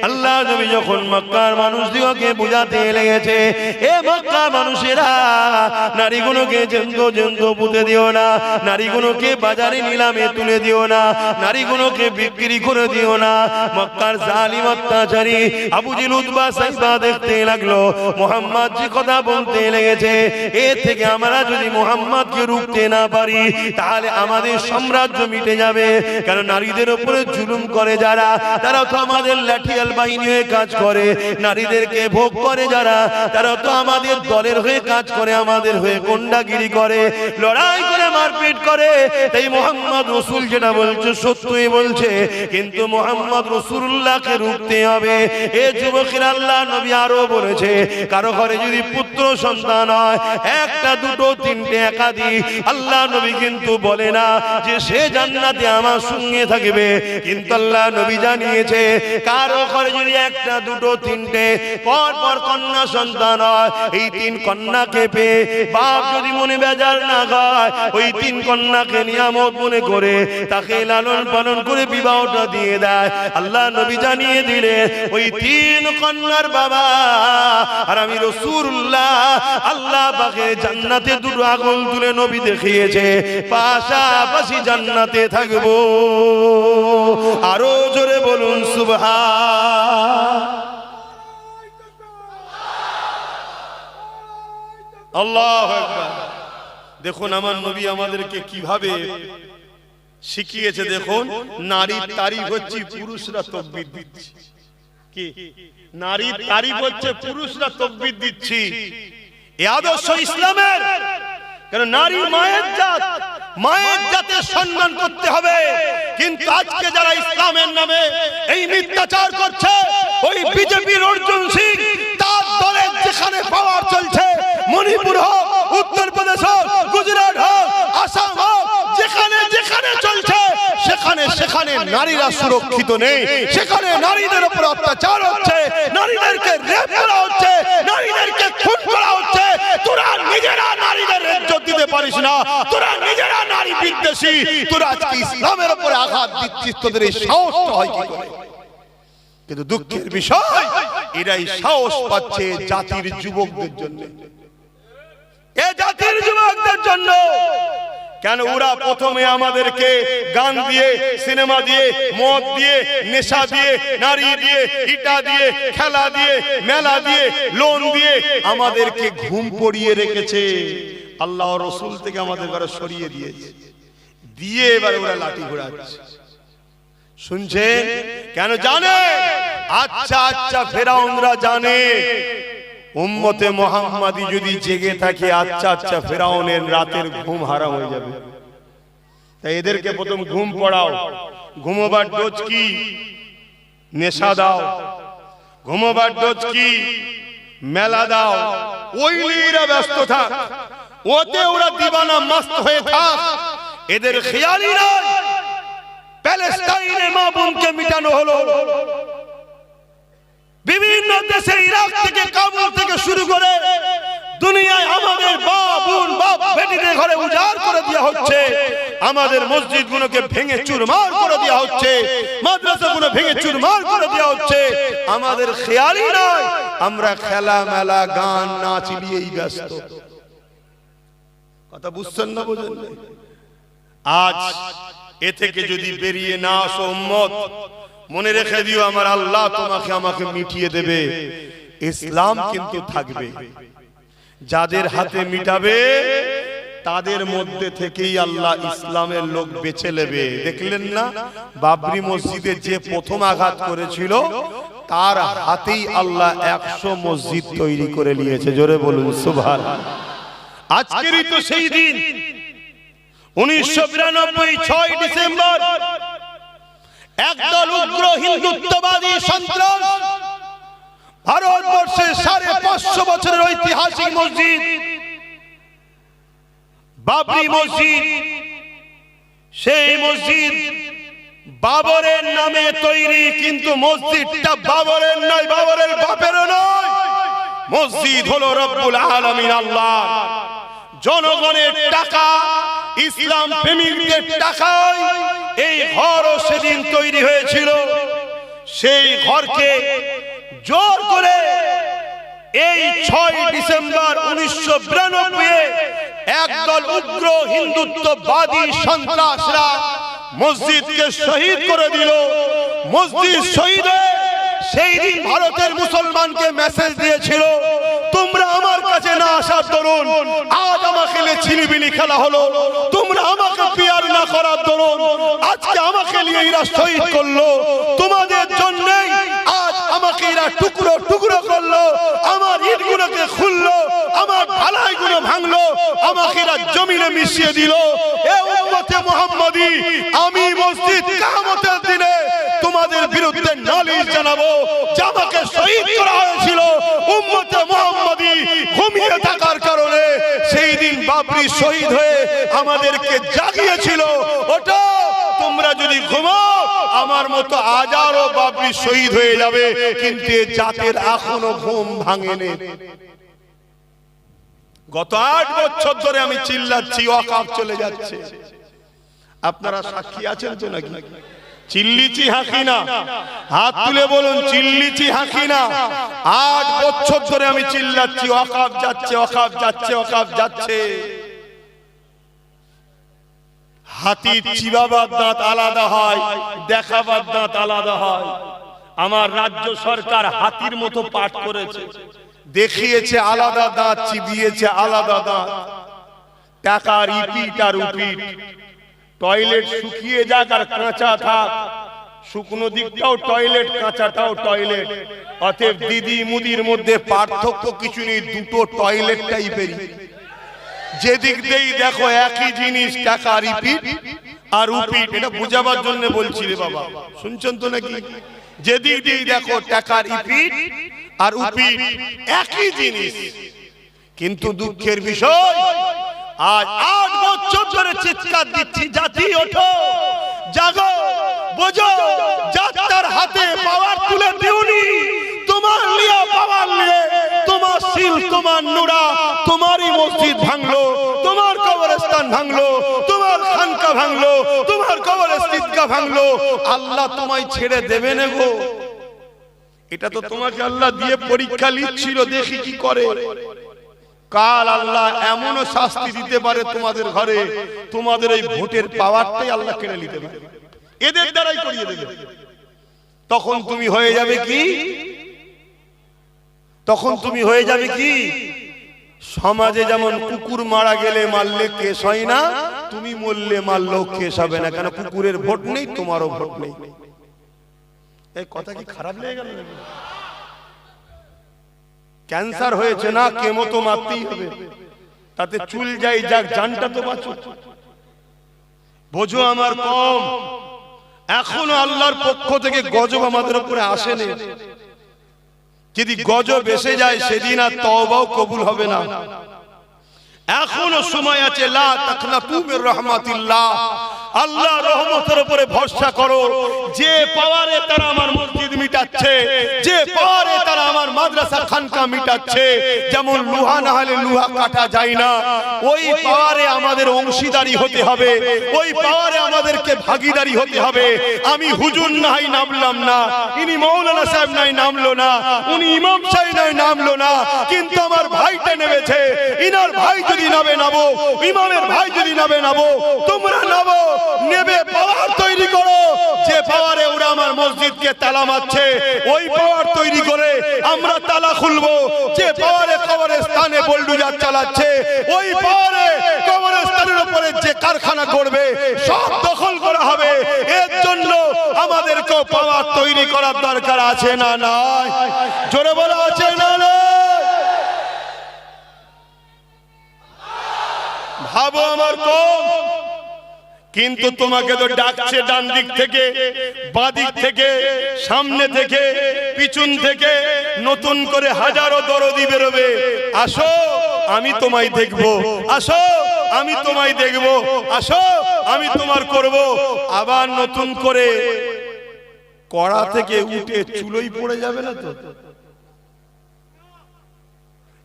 আল্লাহ নবী যখন মক্কার মানুষদিগকে বুঝাতে লেগেছে, এ মক্কার মানুষেরা, নারীগুলোকে জেন্দ জেন্দ পুঁতে দিও না, নারীগুলোকে বাজারে নিলামে তুলে দিও না, নারীগুলোকে বিক্রি করে দিও না। মক্কার জালিম অত্যাচারী আবু জেহেল, উতবা, সাইবা দেখতে লাগলো মুহাম্মদ যে কথা বলতে লেগেছে, এর থেকে আমরা যদি মুহাম্মদকে রুখতে না পারি, তাহলে আমাদের সাম্রাজ্য মিটে যাবে। কারণ নারীদের উপরে জুলুম করে যারা, তারা তো আমাদের লাঠিয়াল বাহিনী হয়ে কাজ করে। নারীদেরকে ভোগ করে যারা, তারা তো আমাদের দলের হয়ে কাজ করে, আমাদের হয়ে গুন্ডাগিরি করে, লড়াই করে, মারপিট করে। তাই মুহাম্মদ রাসূল যেটা বলছে সত্যই বলছে, কিন্তু মুহাম্মদ রাসূলুল্লাহকে রুখতে হবে। এ যুবকেরা, আল্লাহ নবী আরো বলেছে, কারো ঘরে যদি পুত্র সন্তান হয়, একটা, দুটো, তিনটে, একাধিক, আল্লাহ নবী কিন্তু বলে না যে সে জান্নাতে আমার সঙ্গে থাকবে। কিন্তু আল্লাহ নবী জানিয়েছে, কারো ঘরে যদি একটা, দুটো, তিনটে পর পর কন্যা সন্তান হয়, এই তিন কন্যাকে পেয়ে বাপ যদি মনে বেজার না হয়, ওই তিন কন্যাকে নিয়ামত মনে করে তাকে লালন পালন করে বিবাহটা দিয়ে দেয়। আল্লাহ নবী জানিয়ে দিলেন, ওই তিন কন্যার বাবা আর আমি রাসূলুল্লাহ আল্লাহ পাকে জান্নাতে দুটো আগুন তুলে নবী দেখিয়েছে, পাশাপাশি জান্নাতে থাকবো। আরো জোরে বলুন সুবহান আল্লাহু আকবার। দেখুন আমার নবী আমাদেরকে কিভাবে শিখিয়েছে। দেখুন, নারীর তারিফ হচ্ছে পুরুষরা তাকবীর দিচ্ছে। কি নারীর তারিফ হচ্ছে পুরুষরা তাকবীর দিচ্ছি। এই আদর্শ ইসলামের। কেন নারী মায়ের জাত, মায়ের জাতের সম্মান করতে হবে। কিন্তু আজকে যারা ইসলামের নামে এই মিথ্যাচার করছে, ওই বিজেপির অর্জুন সিং তার দলের যেখানে পাওয়ার চলছে, মণিপুর হোক, উত্তরপ্রদেশ হোক, গুজরাট হোক, আসাম হোক, যেখানে যেখানে চলছে সেখানে সেখানে নারীরা সুরক্ষিত নেই, সেখানে নারীদের উপর অত্যাচার হচ্ছে, নারীদেরকে রেপ করা হচ্ছে, নারীদেরকে খুন করা হচ্ছে। তোরা নিজেরা নারীদের ইজ্জত দিতে পারিস না, তোরা নিজেরা নারী বিদ্বেষী, তোরা আজকে ইসলামের উপরে আঘাত দিচ্ছিস, তোদের এই সাহস হয় কি করে? কিন্তু দুঃখের বিষয়, এরাই সাহস পাচ্ছে জাতির যুবকদের জন্য, এ জাতির যুবকদের জন্য। কেন ওরা প্রথমে আমাদেরকে গান দিয়ে, সিনেমা দিয়ে, মদ দিয়ে, নেশা দিয়ে, নারী দিয়ে, ইটা দিয়ে, খেলা দিয়ে, মেলা দিয়ে, লোন দিয়ে আমাদেরকে ঘুম পড়িয়ে রেখেছে। আল্লাহ রসুল থেকে আমাদের ঘরে সরিয়ে দিয়েছে, দিয়ে এবার ওরা লাঠি ঘোরাচ্ছে। শুনছেন? কেন জানে? আচ্ছা আচ্ছা ফেরাউনরা জানে উম্মতে মুহাম্মাদি যদি জেগে থাকে, আচ্ছা আচ্ছা ফেরাউনের রাতের ঘুম হারাম হয়ে যাবে। তাই এদেরকে প্রথম ঘুম পড়াও। ঘুমোবার ডোজ কি? নেশা দাও। ঘুমোবার ডোজ কি? মেলা দাও। ওই নিয়ে ব্যস্ত থাক, ওতে ওরা দিবানা মস্ত হয়ে থাক। এদের খেয়ালই নয় প্যালেস্টাইনে মা বোনকে মিটানো হলো, বিভিন্ন দেশে, ইরাক থেকে, কাবুল থেকে শুরু করে দুনিয়ায় আমাদের বাপ বোন, বাপ বেটিদের ঘরে উজাড় করে দেওয়া হচ্ছে। আমাদের মসজিদগুলোকে ভেঙে চুরমার করে দেওয়া হচ্ছে, মাদ্রাসাগুলো ভেঙে চুরমার করে দেওয়া হচ্ছে। আমাদের খেয়ালই নয়, আমরা খেলা মেলা গান নাচ নিয়েই ব্যস্ত। কথা বুঝছেন না? বোঝেন না? আজ এ থেকে যদি বেরিয়ে না আসো উম্মত, মনে রেখে দিও আমার আল্লাহ তোমাকে আমাকে মিটিয়ে দেবে। ইসলাম কিন্তু থাকবে, যাদের হাতে মিটাবে তাদের মধ্যে থেকেই আল্লাহ ইসলামের লোক বেছে নেবে। দেখলেন না বাবরি মসজিদে যে প্রথম আঘাত করেছিল, তার হাতেই আল্লাহ 100 মসজিদ তৈরি করে নিয়েছে। জোরে বলুন সুবহানাল্লাহ। আজকেরই তো সেই দিন, 1992 6 ডিসেম্বর একদল উগ্র হিন্দুত্ববাদী সন্ত্রাস ভারতবর্ষের 550 বছরের ঐতিহাসিক মসজিদ বাবরি মসজিদ, সেই মসজিদ বাবরের নামে তৈরি, কিন্তু মসজিদটা বাবরের নয়, বাবরের বাপেরও নয়। মসজিদ হলো রব্বুল আলামিন আল্লাহ। জনগণের টাকা, ইসলাম প্রেমীদের টাকায় এই ঘরও সেদিন তৈরি হয়েছিল। সেই ঘরকে জোর করে এই 6 ডিসেম্বর 1992 একদল উগ্র হিন্দুত্ববাদী সন্ত্রাসরা মসজিদকে শহীদ করে দিল। মসজিদ শহীদ হয়ে সেই দিন ভারতের মুসলমানকে মেসেজ দিয়েছিল, তোমরা আমার কাছে না আসার দরুন আজ আমাকে ছিলিবিলি খেলা হলো, তোমরা আমাকে পিয়ার না করার দরুন আজকে আমাকে নিয়ে এরা শহীদ করলো। তোমাদের জন্যই আজ আমাকে এরা টুকরো টুকরো করলো, আমার ইটগুলোকে খুললো, আমার ঢালাইগুলো ভাঙলো, আমাকে এরা জমিনে মিশিয়ে দিল। এ উম্মতে মুহাম্মাদি, আমি মসজিদ কিয়ামতের দিনে তোমাদের বিরুদ্ধে নালিশ জানাবো যে আমাকে শহীদ করা হয়েছিল। উম্মতে মুহাম্মাদি ঘুমিয়ে থাকার কারণে সেই দিন বাবরি শহীদ হয়ে আমাদেরকে জাগিয়েছিল। ওটা তোমরা যদি ঘুমাও, আমার মতো হাজারো বাবরি শহীদ হয়ে যাবে, কিন্তু এ জাতের এখনো ঘুম ভাঙেনি। গত 8 বছর ধরে আমি চিল্লাচ্ছি ওয়াকফ চলে যাচ্ছে। আপনারা সাক্ষী আছেন তো নাকি? চিল্লিছি হাঁকি না, হাত তুলে বলুন চিল্লিছি হাঁকি না। 8 বছর ধরে আমি চিল্লাচ্ছি ওয়াকফ যাচ্ছে, ওয়াকফ যাচ্ছে, ওয়াকফ যাচ্ছে। হাতির চিবাবার দাঁত আলাদা হয়, দেখাবার দাঁত আলাদা হয়। আমার রাজ্য সরকার হাতির মতো পাঠ করেছে, দেখিয়েছে আলাদা দাঁত, চিবিয়েছে আলাদা দাঁত। টাকার ইপিট আর উপিট, টয়লেট শুকিয়ে যাক আর কাঁচা থাক, শুকনো দিকটাও টয়লেট, কাঁচাটাও টয়লেট। অতএব দিদি মুদির মধ্যে পার্থক্য কিছু নেই, দুটো টয়লেট টাইপেরই। যেদিক দিয়েই দেখো একই জিনিস, টাকা রিপিট আর উপিট। এটা বোঝাবার জন্য বলছি রে বাবা, শুনছেন তো নাকি? যেদিক দিয়েই দেখো টাকা রিপিট আর উপিট, একই জিনিস। কিন্তু দুঃখের বিষয়, আজ 8 বছর ধরে চিৎকার দিচ্ছি, জাতি ওঠো, জাগো, বোঝো, যাত্রার হাতে পাওয়ার তুলে দিওনি। তোমার লিয়া পাওয়ার নিয়ে তোমার শিল, তোমার নুরা, তোমারই মসজিদ ভাঙলো, তোমার কবরস্থান ভাঙলো, তোমার খানকা ভাঙলো, তোমার কবরস্থান ভাঙলো। আল্লাহ তোমায় ছেড়ে দেবে না গো। এটা তো তোমাকে আল্লাহ দিয়ে পরীক্ষা নিচ্ছিল, দেখি কি করে। কাল আল্লাহ এমনও শাস্তি দিতে পারে তোমাদের ঘরে, তোমাদের এই ভোটের পাওয়ারটাই আল্লাহ কেড়ে নিতে পারে, এদের দ্বারাই করিয়ে দেবে। তখন তুমি হয়ে যাবে কি? তখন তুমি হয়ে যাবে কি? সমাজে যেমন কুকুর মারা গেলে মারলে কেস হয় না, তুমি মরলে মারলেও কেস হবে না, কেন কুকুরের ভোট নেই, তোমারও ভোট নেই। এই কথা কি খারাপ লেগে গেল? ক্যান্সার হয়েছে না, কেমো তো মারতেই হবে, তাতে চুল যাই যাক, জানটা তো বাঁচো। বোঝো আমার কম, এখনো আল্লাহর পক্ষ থেকে গজব আমাদের উপরে আসেনি। যদি গজব এসে যায় সেদিন আর তওবাও কবুল হবে না। এখনো সময় আছে, লা তাকনাতু মির রাহমাতিল্লাহ, আল্লাহর রহমতের উপরে ভরসা করো। যে পাওয়ারে তারা আমার মসজিদ মিটাচ্ছে, যে পাওয়ারে তারা আমার মাদ্রাসা খানকা মিটাচ্ছে, যেমন লোহা না হলে লোহা কাটা যায় না, ওই পাওয়ারে আমাদের অংশীদারি হতে হবে, ওই পাওয়ারে আমাদেরকে ভাগীদারি হতে হবে। আমি হুজুর নাই নামলাম না, ইনি মৌলানা সাহেব নাই নামলো না, উনি ইমাম সাহেব নাই নামলো না, কিন্তু আমার ভাইটা নেমেছে। ইনার ভাই যদি নামে নামো, ইমামের ভাই যদি নামে নামো, তোমরা নামো, নেবে পাওয়ার তৈরি করো। যে পাওয়ারে ওরা আমার মসজিদকে তালা মারছে, ওই পাওয়ার তৈরি করে আমরা তালা খুলবো। যে পাওয়ারে কবরস্থানে বুলডোজার চালাচ্ছে, ওই পাওয়ারে কবরস্থানের উপরে যে কারখানা করবে সব দখল করা হবে। এর জন্য আমাদেরকে পাওয়ার তৈরি করার দরকার আছে না নাই? জোরে বলা আছে না নাই? ভাবো আমার কম, কিন্তু তোমাকে তো ডাকছে ডান দিক থেকে, বাঁ দিক থেকে, সামনে থেকে, পিছন থেকে, নতুন করে হাজারো দরদি বেরোবে। আসো আমি তোমায় দেখবো, আসো আমি তোমায় দেখবো, আসো আমি তোমার করব। আবার নতুন করে কড়া থেকে উঠে চুলোই পড়ে যাবে না তো?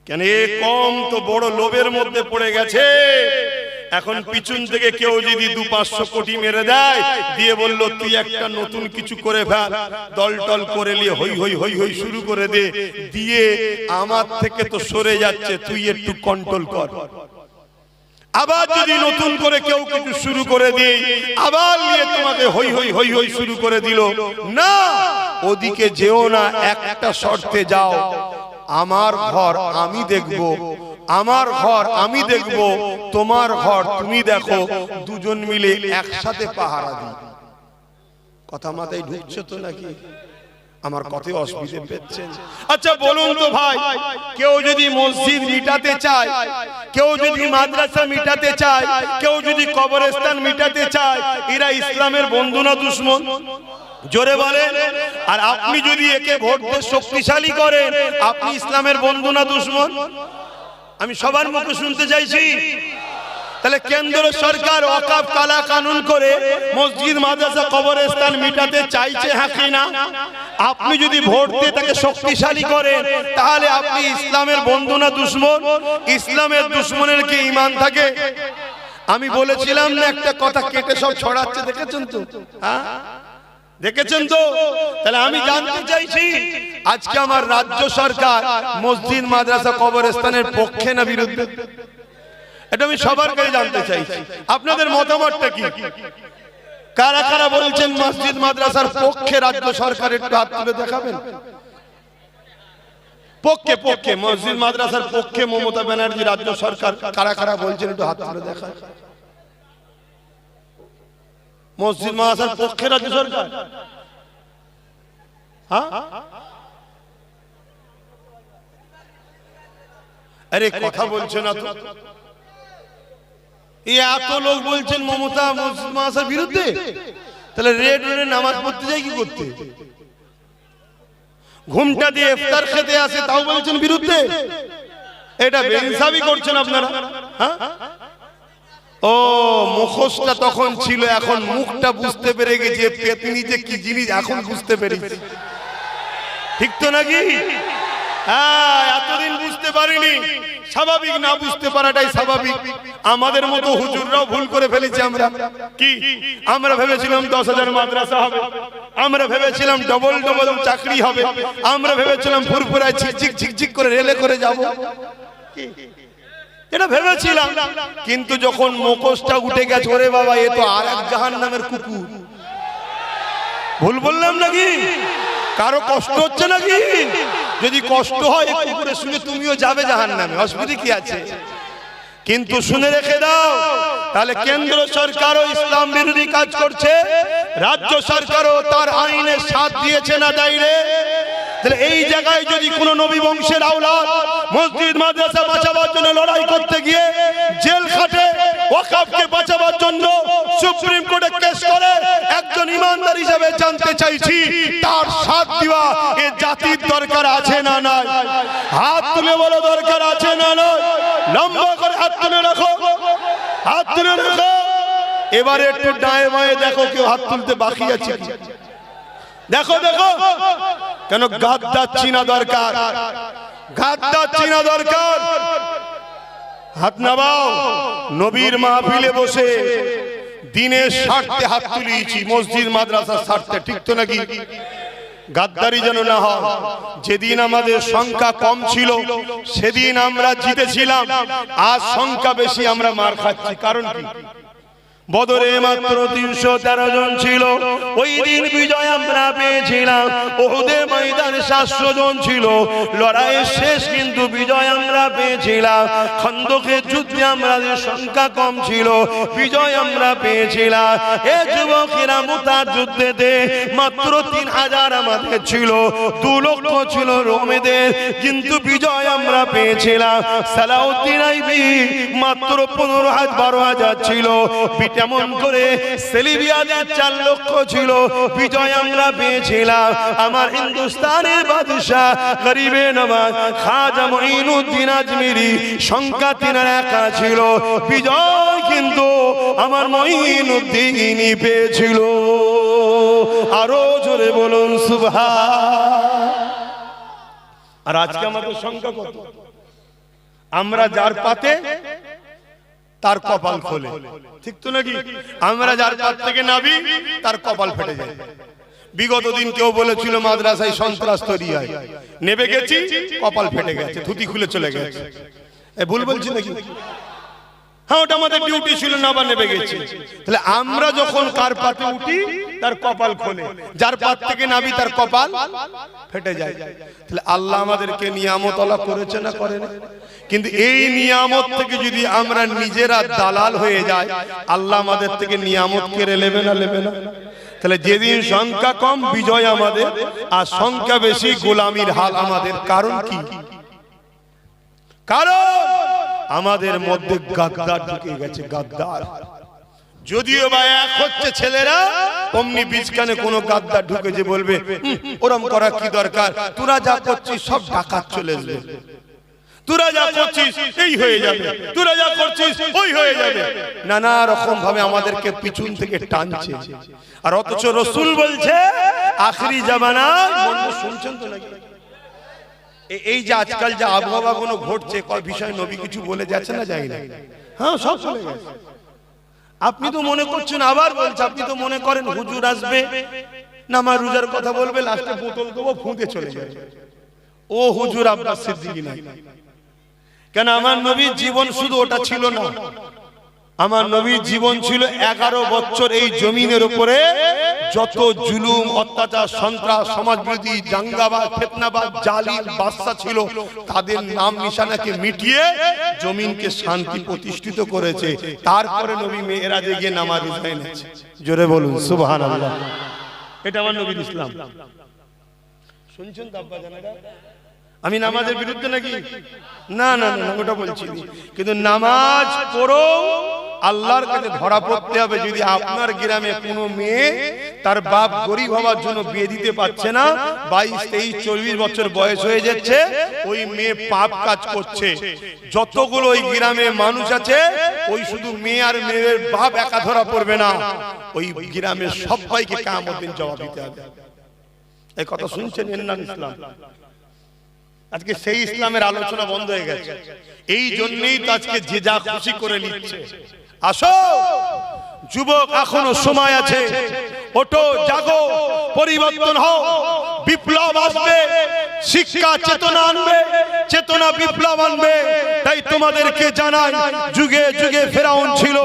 কেন এ কম তো বড় লোভের মধ্যে পড়ে গেছে। এখন পিছন থেকে কেউ যদি 200-500 কোটি মেরে দেয়, দিয়ে বললো তুই একটা নতুন কিছু করে ফেল, দল টল করে নিয়ে হই হই হই হই শুরু করে দে, দিয়ে আমার থেকে তো সরে যাচ্ছে, তুই একটু কন্ট্রোল কর। আবার যদি নতুন করে কেউ কিছু শুরু করে দেয়, আবার নিয়ে তোমাকে হই হই হই হই শুরু করে দিল। না, ওদিকে যেও না, একটা শর্তে যাও, আমার ঘর আমি দেখব, আমার ঘর আমি দেখব, তোমার ঘর তুমি দেখো, দুজন মিলে একসাথে পাহারা দিই। কথা মাথায় ঢুকছে তো নাকি? আমার কথায় অসুবিধে পেয়েছেন? আচ্ছা বলুন তো ভাই, কেউ যদি মসজিদ মিটাতে চায়, কেউ যদি মাদ্রাসা মিটাতে চায়, কেউ যদি কবরস্থান মিটাতে চায়, এরা ইসলামের বন্ধু না দুশমন? জোরে বলেন। আর আপনি যদি একে ভোট দিয়ে শক্তিশালী করেন, আপনি ইসলামের বন্ধু না দুশমন? আমি সবার মুখে শুনতে চাইছি। তাহলে কেন্দ্র সরকার ওয়াকফ কালা কানুন করে মসজিদ মাদ্রাসা কবরস্থান মিটাতে চাইছে, হ্যাঁ কি না? আপনি যদি ভোট দিয়ে তাকে শক্তিশালী করেন, তাহলে আপনি ইসলামের বন্ধু না দুশমন? ইসলামের দুশমনের কি ঈমান থাকে? আমি বলেছিলাম না একটা কথা কেটে সব ছড়াচ্ছে, দেখেছেন তো? হ্যাঁ দেখেছেন তো? তাহলে আমি জানতে চাইছি, আজকে আমার রাজ্য সরকার মসজিদ মাদ্রাসা কবরস্থানের পক্ষে না বিরুদ্ধে? এটা আমি সবার কাছে জানতে চাইছি, আপনাদের মতামতটা কি? কারা কারা বলছেন মসজিদ মাদ্রাসার পক্ষে রাজ্য সরকার? একটু হাত তুলে দেখাবেন। পক্ষে, পক্ষে, মসজিদ মাদ্রাসার পক্ষে মমতা ব্যানার্জি রাজ্য সরকার কারা কারা বলছেন একটু হাত তুলে দেখান। মসজিদ মাদ্রাসার পক্ষে রাজ্য সরকার? হ্যাঁ, আরে কথা বলছে না তো? এই এত লোক বলছেন মমতা মহাশয়ের বিরুদ্ধে, তাহলে রেড রোডে নামাজ পড়তে যাই কি করতে? ঘুমটা দিয়ে ইফতার খেতে আসে তাও বলছেন বিরুদ্ধে। এটা বেইনসাফি করছেন আপনারা। হ্যাঁ, ও মুখোশটা তখন ছিল, এখন মুখটা বুঝতে পেরে গেছে পেতনি যে কি জিনিস, এখন বুঝতে পেরেছি। ঠিক তো নাকি? হ্যাঁ, এতদিন বুঝতে পারিনি। স্বাভাবিক, না বুঝতে পারাটাই স্বাভাবিক। আমাদের মতো হুজুররাও ভুল করে ফেলেছি। আমরা কি আমরা ভেবেছিলাম 10,000 মাদ্রাসা হবে, আমরা ভেবেছিলাম ডবল ডবল চাকরি হবে, আমরা ভেবেছিলাম ফুরফুরায় ঝিকঝিক ঝিকঝিক করে রেলে করে যাব, এটা ভেবেছিলাম। কিন্তু যখন মুখোশটা উঠে গেছে, ওরে বাবা, এ তো আর এক জাহান্নামের কুকুর। ভুল বললাম নাকি? কারো কষ্ট হচ্ছে নাকি? যদি কষ্ট হয় একটু করে শুনে তুমিও যাবে জাহান্নামে, অসুবিধা কি আছে? কিন্তু শুনে রেখে দাও, তাহলে কেন্দ্র সরকারও ইসলাম বিরোধী কাজ করছে, রাজ্য সরকারও তার আইনের সাথ দিয়েছে না দেয়নি? তাহলে এই জায়গায় যদি কোন নবী বংশের আওলাদ মসজিদ মাদ্রাসা বাঁচাবার জন্য লড়াই করতে গিয়ে জেল খাটে, ওয়াকফকে বাঁচাবার জন্য সুপ্রিম কোর্টে কেস করে, একজন ইমানদার হিসেবে জানতে চাইছি তার সাথ দেওয়া এ জাতির দরকার আছে না নাই? হাত তুলে বলো, দরকার আছে না নয়? লম্বা করে হাত তুলে রাখো, হাত তুলে রাখো। এবারে একটু ডায়ে বাঁয়ে দেখো কেউ হাত তুলতে বাকি আছে কি? দেখো দেখো, কেন গাদ্দার চিনা দরকার, গাদ্দার চিনা দরকার। হাত নামাও। নবীর মাহফিলে বসে দিনের স্বার্থে হাত তুলিয়েছি, মসজিদ মাদ্রাসার স্বার্থে। ঠিক তো নাকি? গাদ্দারি যেন না হয়। যেদিন আমাদের সংখ্যা কম ছিল সেদিন আমরা জিতেছিলাম, আজ সংখ্যা বেশি আমরা মার খাচ্ছি। কারণ কি? বদরে মাত্র 313 জন ছিল, ওই দিন বিজয় আমরা পেয়েছিলাম। ওহুদে ময়দানে 700 জন ছিল, লড়াইয়ের শেষ কিন্তু বিজয় আমরা পেয়েছিলাম। খন্দকের যুদ্ধে আমাদের সংখ্যা কম ছিল, বিজয় আমরা পেয়েছিলাম। এ যুবকেরা, মুতার যুদ্ধেতে মাত্র 3000 আমাদের ছিল, 2 লক্ষ ছিল রোমেদের, কিন্তু বিজয় আমরা পেয়েছিলাম। সালাউদ্দিন আইবি মাত্র 12,000 ছিল, তেমন করে সেলিবিয়াদের 4 লক্ষ ছিল, বিজয় আমরা পেয়েছিলাম। আমার হিন্দুস্তানের বাদশা গরিবে নওয়াজ খাজা মঈনুদ্দিন আজমিরি সংখ্যা 3 একা ছিল, বিজয় কিন্তু আমার মঈনুদ্দিনই পেয়েছিল। আরো জোরে বলুন সুবহান। আর আজকে আমাদের সংখ্যা কত? আমরা যার পাতে তার কপাল খোলে। ঠিক তো নাকি? আমরা যার পাত থেকে নাবি তার কপাল ফেটে যায়। বিগত দিন কেউ বলেছিল মাদ্রাসায় সন্ত্রাস তৈরি হয়, নেবে গেছি কপাল ফেটে গেছে, ধুতি খুলে চলে গেছে। ভুল বলছি নাকি? হ্যাঁ, ওটা আমাদের ডিউটি ছিল না, বা নেবে গেছি। তাহলে আমরা যখন কার পাতে উঠি তার কপাল খোলে, যার পাত থেকে নাবি তার কপাল ফেটে যায়। তাহলে আল্লাহ আমাদেরকে নিয়ামত আল্লাহ করেছে না করেন? কিন্তু এই নিয়ামত থেকে যদি আমরা নিজেরা দালাল হয়ে যাই, আল্লাহ আমাদের থেকে নিয়ামত কেড়ে নেবে না, নেবে না? তাহলে যেদিন সংখ্যা কম বিজয় আমাদের, আর সংখ্যা বেশি গোলামির হাল আমাদের। কারণ কি? কারণ আমাদের মধ্যে গাদ্দার ঢুকে গেছে, গাদ্দার। যদিও বা এক হচ্ছে ছেলেরা, অমনি বীজখানে কোনো গাদ্দার ঢুকে যে বলবে ওরম করা কি দরকার, তোরা যা করছিস সব ডাকাত চলে আসবে, তোরা যা করছিস এই হয়ে যাবে, তোরা যা করছিস ওই হয়ে যাবে। নানা রকম ভাবে আমাদেরকে পিছন থেকে টানছে। আর অথচ রাসূল বলছে আখেরি জামানায়, শুনছেন তো নাকি? এই যে আজকাল যে আবহাওয়া গুলো ঘটছে, কয় বিষয় নবী কিছু বলে যাচ্ছে না, যাই না? হ্যাঁ, সব চলে গেছে। আপনি তো মনে করছেন, আবার বলছে, আপনি তো মনে করেন হুজুর আসবে নামাজ রোজার কথা বলবে, লাস্টে বোতল দেবো ফুঁতে চলে যাবে। ও হুজুর আব্বাস সিদ্দিকী নাই। কেন? আমার নবীর জীবন শুধু ওটা ছিল না, আমার নবীর জীবন ছিল 11 বছর এই জমিনের উপরে যত জুলুম, অত্যাচার, সন্ত্রাস, সমাজবিরোধী, দাঙ্গাবাজ, ফিতনাবাজ, জালিম বাদশা ছিল, তাদের নাম নিশানাকে মিটিয়ে জমিনকে শান্তি প্রতিষ্ঠিত করেছে। তারপরে নবী মেরাজে গিয়ে নামাজ আদায় করেছে। জোরে বলুন সুবহানাল্লাহ। এটা আমার নবীর ইসলাম। শুনছেন তো আব্বা জানেরা? আমি নামাজের বিরুদ্ধে নাকি? না না না, ওটা বলছি। কিন্তু নামাজ পড়ো আল্লাহর কাছে ধরা পড়তে হবে। যদি আপনার গ্রামে কোনো মেয়ে তার বাপ গরিব হওয়ার জন্য বিয়ে দিতে পারছে না, 22, 23, 24 বছর বয়স হয়ে যাচ্ছে, ওই মেয়ে পাপ কাজ করছে। যতগুলো ওই গ্রামে মানুষ আছে, ওই শুধু মেয়ে আর মেয়ের বাপ একা ধরা পড়বে না, ওই গ্রামের সবাইকে কিয়ামত দিন জবাব দিতে হবে। এই কথা শুনছেন? এর নাম ইসলাম। আজকে সেই ইসলামের আলোচনা বন্ধ হয়ে গেছে। এই জন্যই তো আজকে যে যা খুশি করে নিচ্ছে। আসো যুবক, এখনো সময় আছে, ওঠো, জাগো, পরিবর্তন হও, বিপ্লব আসবে, শিক্ষা চেতনা আনবে, চেতনা বিপ্লব আনবে। তাই তোমাদেরকে জানাই, যুগে যুগে ফেরাউন ছিল,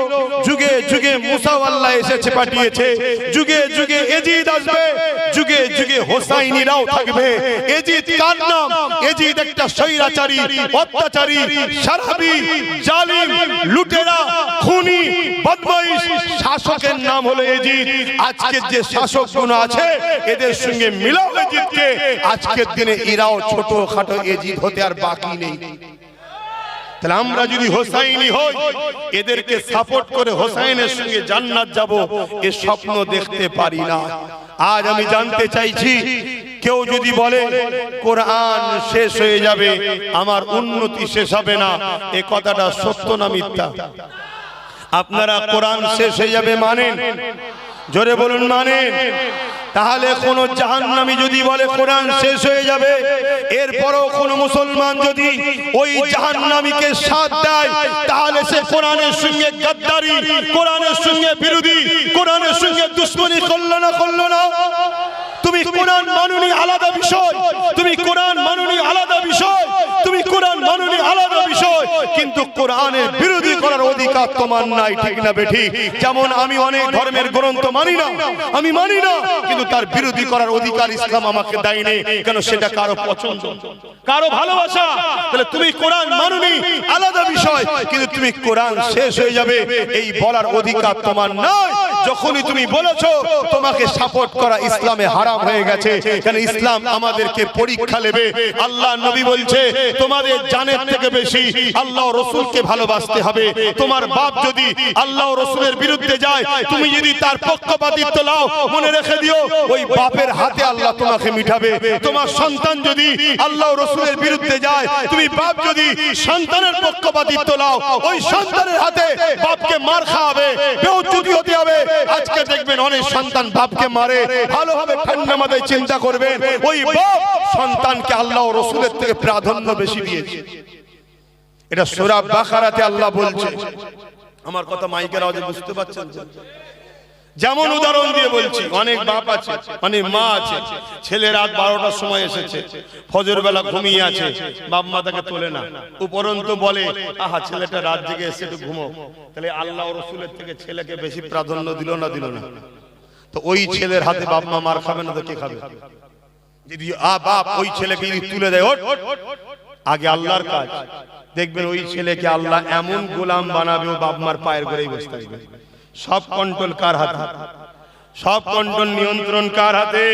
যুগে যুগে মুসা আল্লাহ এসেছে পাঠিয়েছে, যুগে যুগে এজিদ আসবে, যুগে যুগে হোসাইনিরাও থাকবে। এজিদ কার নাম? এজিদ একটা স্বৈরাচারী, অত্যাচারী, সারাবি, জালিম, লুটেরা, খুনি, বদমাইশ শাসকের নাম হলো এজিদ। আজকের যে শাসকগুলো আছে, এদের সঙ্গে মিলাও এজিদকে। আজকের দিনে এরাও ছোটখাটো এজিদ হতে আর বাকি নেই। তাহলে আমরা যদি হোসাইনি হই, এদেরকে সাপোর্ট করে হোসাইনের সঙ্গে জান্নাত যাব, এ স্বপ্ন দেখতে পারি না। আজ আমি জানতে চাইছি, কেউ যদি বলে কোরআন শেষ হয়ে যাবে, আমার উন্নতি শেষ হবে না, এ কথাটা সত্য না মিথ্যা? আপনারা কোরআন শেষ হয়ে যাবে মানেন? জোরে বলুন, মানেন? তাহলে কোন জাহান্নামী যদি বলে কোরআন শেষ হয়ে যাবে, এরপরও কোন মুসলমান যদি ওই জাহান্নামীকে সাথ দেয়, তাহলে সে কোরআনের সঙ্গে গাদ্দারি, কোরআনের সঙ্গে বিরোধী, কোরআনের সঙ্গে দুশ্মনী করলো না? করলো না? তুমি কোরআন মানুনি আলাদা বিষয়, তুমি কোরআন মানুনি আলাদা বিষয়, তুমি কোরআন মানুনি আলাদা বিষয়, কিন্তু কোরআনের বিরোধী করার অধিকার তোমার নাই, ঠিক না বেঠি? যেমন আমি অনেক ধর্মের গ্রন্থ মানি না, আমি মানি না, কিন্তু তার বিরোধী করার অধিকার ইসলাম আমাকে দেয়নি। কেন? সেটা কারো পছন্দ, কারো ভালোবাসা। তাহলে তুমি কোরআন মানুনি আলাদা বিষয়, কিন্তু তুমি কোরআন শেষ হয়ে যাবে এই বলার অধিকার তোমার নাই। যখনই তুমি বলেছো, তোমাকে সাপোর্ট করা ইসলামে হারাম হয়ে গেছে। কেন? ইসলাম আমাদেরকে পরীক্ষা নেবে। আল্লাহ নবী বলছে, তোমাদের জানের থেকে বেশি আল্লাহ রসুলকে ভালোবাসতে হবে। তোমার বাপ যদি আল্লাহ রসুলের বিরুদ্ধে যায়, তুমি যদি তার পক্ষপাতিত্ব নাও, মনে রেখে দিও, ওই বাপের হাতে আল্লাহ তোমাকে মিটাবে। তোমার সন্তান যদি আল্লাহ রসুলের বিরুদ্ধে যায়, তুমি বাপ যদি সন্তানের পক্ষপাতিত্ব নাও, ওই সন্তানের হাতে বাপকে মার খাওয়াবে, বেউজ্জতি হতে হবে। আজকে দেখবেন অনেক সন্তান বাপকে মারে। ভালোভাবে ঠান্ডা মাথায় চিন্তা করবেন, ওই বাপ সন্তানকে আল্লাহ ও রসুলের থেকে প্রাধান্য বেশি দিয়েছে। এটা সূরা বাকারাতে আল্লাহ বলছে। আমার কথা মাইকের আওয়াজে বুঝতে পারছেন? যেমন উদাহরণ দিয়ে বলছি, অনেক বাপ আছে, অনেক মা আছে, ছেলে রাত 12টার সময় এসেছে, ফজর বেলা ঘুমিয়ে আছে, বাপ মা তাকে তোলে না, উপরন্তু বলে, আহা ছেলেটা রাত জেগে এসে একটু ঘুমো। তাহলে আল্লাহ ও রসুলের থেকে ছেলেকে বেশি প্রাধান্য দিল না? দিল না? তো ওই ছেলের হাতে বাপ মা মার খাবে না তো কে খাবে? যদি বাপ ওই ছেলেকে যদি তুলে দেয়, আগে আল্লাহর কাজ দেখবেন, ওই ছেলেকে আল্লাহ এমন গোলাম বানাবে, ও বাপ মার পায়ের গোড়ায় বসে থাকবে। সব কন্ট্রোল কার হাতে? সব কন্ট্রোল নিয়ন্ত্রণ কার হাতে?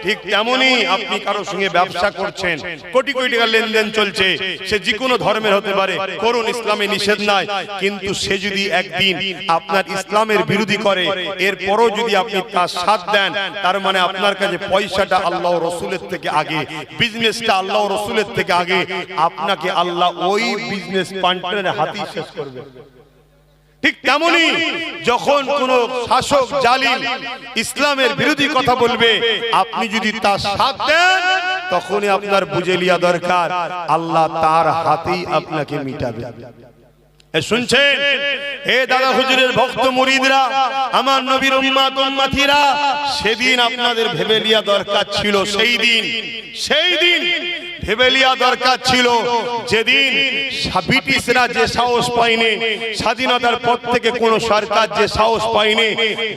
ঠিক তেমনি আপনি কারোর সঙ্গে ব্যবসা করছেন, কোটি কোটি টাকা লেনদেন চলছে, সে যে কোনো ধর্মের হতে পারে, করুন, ইসলামে নিষেধ নাই। কিন্তু সে যদি একদিন আপনার ইসলামের বিরোধী করে, এরপরও যদি আপনি তার সাথ দেন, তার মানে আপনার কাছে পয়সাটা আল্লাহ রসুলের থেকে আগে, বিজনেসটা আল্লাহ রসুলের থেকে আগে, আপনাকে আল্লাহ ওই বিজনেস পার্টনারের হাতেই শেষ করবে। ঠিক তেমনি যখন কোন শাসক জালিম ইসলামের বিরোধী কথা বলবে, আপনি যদি তার সাথ দেন, তখনই আপনার বুঝে লিয়া দরকার, আল্লাহ তার হাতেই আপনাকে মিটাবে। শুনছেন? হে দাদা হুজুরের ভক্ত মুরিদরা, আমার নবীর উম্মত উম্মতিরা, সেদিন আপনাদের ভেবে লিয়া দরকার ছিল, সেই দিন ভেবে লিয়া দরকার ছিল, যেদিন ব্রিটিশরা যে সাহস পায়নি, স্বাধীনতার পর থেকে কোন সরকার যে সাহস পায়নি,